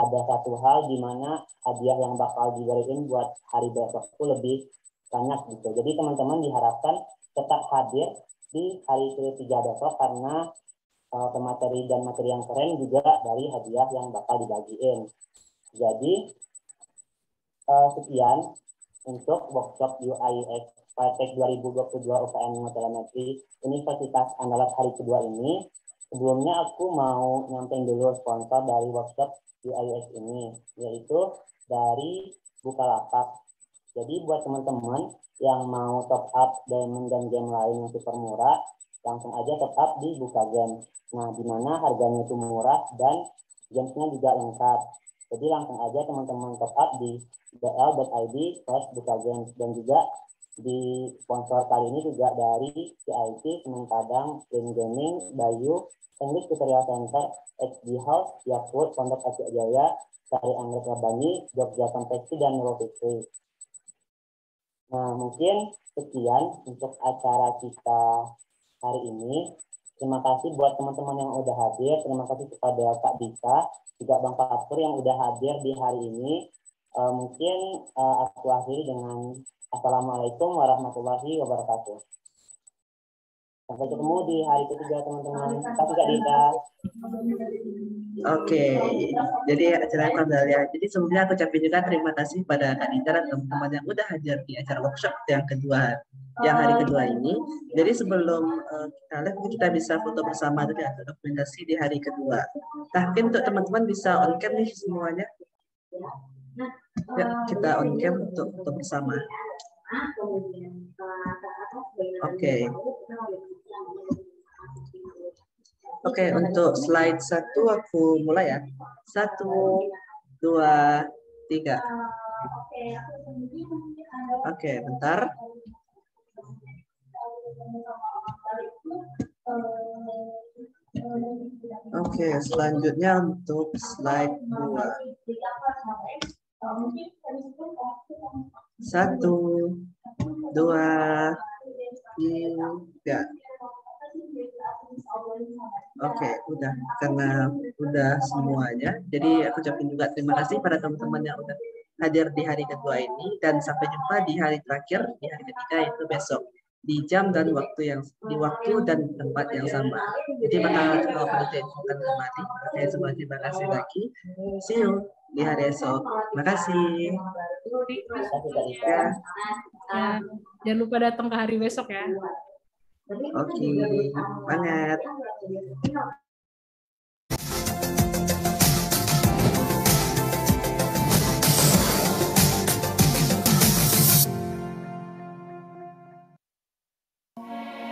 ada satu hal di mana hadiah yang bakal diberikan buat hari besok itu lebih banyak gitu. Jadi teman-teman diharapkan tetap hadir di hari ketiga besok, karena pemateri dan materi yang keren juga dari hadiah yang bakal dibagiin. Jadi sekian untuk workshop UI UX Praktek 2022 UPN Telemetri Universitas Andalas hari kedua ini. Sebelumnya aku mau nyampein dulu sponsor dari workshop UI UX ini, yaitu dari Bukalapak. Jadi buat teman-teman yang mau top up diamond dan game lain yang super murah, langsung aja top up di Bukagame. Nah, di mana harganya itu murah dan gamesnya juga lengkap. Jadi langsung aja teman-teman top up di bl.id/bukagames. Dan juga di sponsor kali ini juga dari CIT, Semen Padang, Game Gaming, Bayu, English Tutorial Center, XD House, Yakult, Pondok Aceh Jaya, Sari Anggrek Rabani, Jogja Konveksi, dan Neurofikri. Nah, mungkin sekian untuk acara kita hari ini. Terima kasih buat teman-teman yang udah hadir. Terima kasih kepada Kak Dita, juga Bang Fatur yang udah hadir di hari ini. Mungkin aku akhiri dengan Assalamualaikum warahmatullahi wabarakatuh. Sampai ketemu di hari ketiga, teman-teman. Terima kasih, Kak Dita. Oke, jadi acara kembali. Jadi sebelumnya aku ucapin juga terima kasih pada Kak Dita dan teman-teman yang udah hadir di acara workshop yang kedua, yang hari kedua ini. Jadi sebelum kita live, kita bisa foto bersama tadi atau dokumentasi di hari kedua. Nah, mungkin untuk teman-teman bisa on cam nih semuanya. Ya, kita on cam untuk foto bersama. Oke. Oke, untuk slide 1 aku mulai ya. 1, 2, 3. Oke, bentar. Oke, selanjutnya untuk slide 2. 1, 2, 3. Oke, udah, karena udah semuanya. Jadi aku ucapin juga terima kasih pada teman-teman yang udah hadir di hari kedua ini, dan sampai jumpa di hari terakhir, di hari ketiga, itu besok di jam dan waktu dan tempat yang sama. Jadi bakal kita infokan kembali. Oke, semua terima kasih lagi. See you di hari esok. Terima kasih. Ya, jangan lupa datang ke hari besok ya. Oke, banget.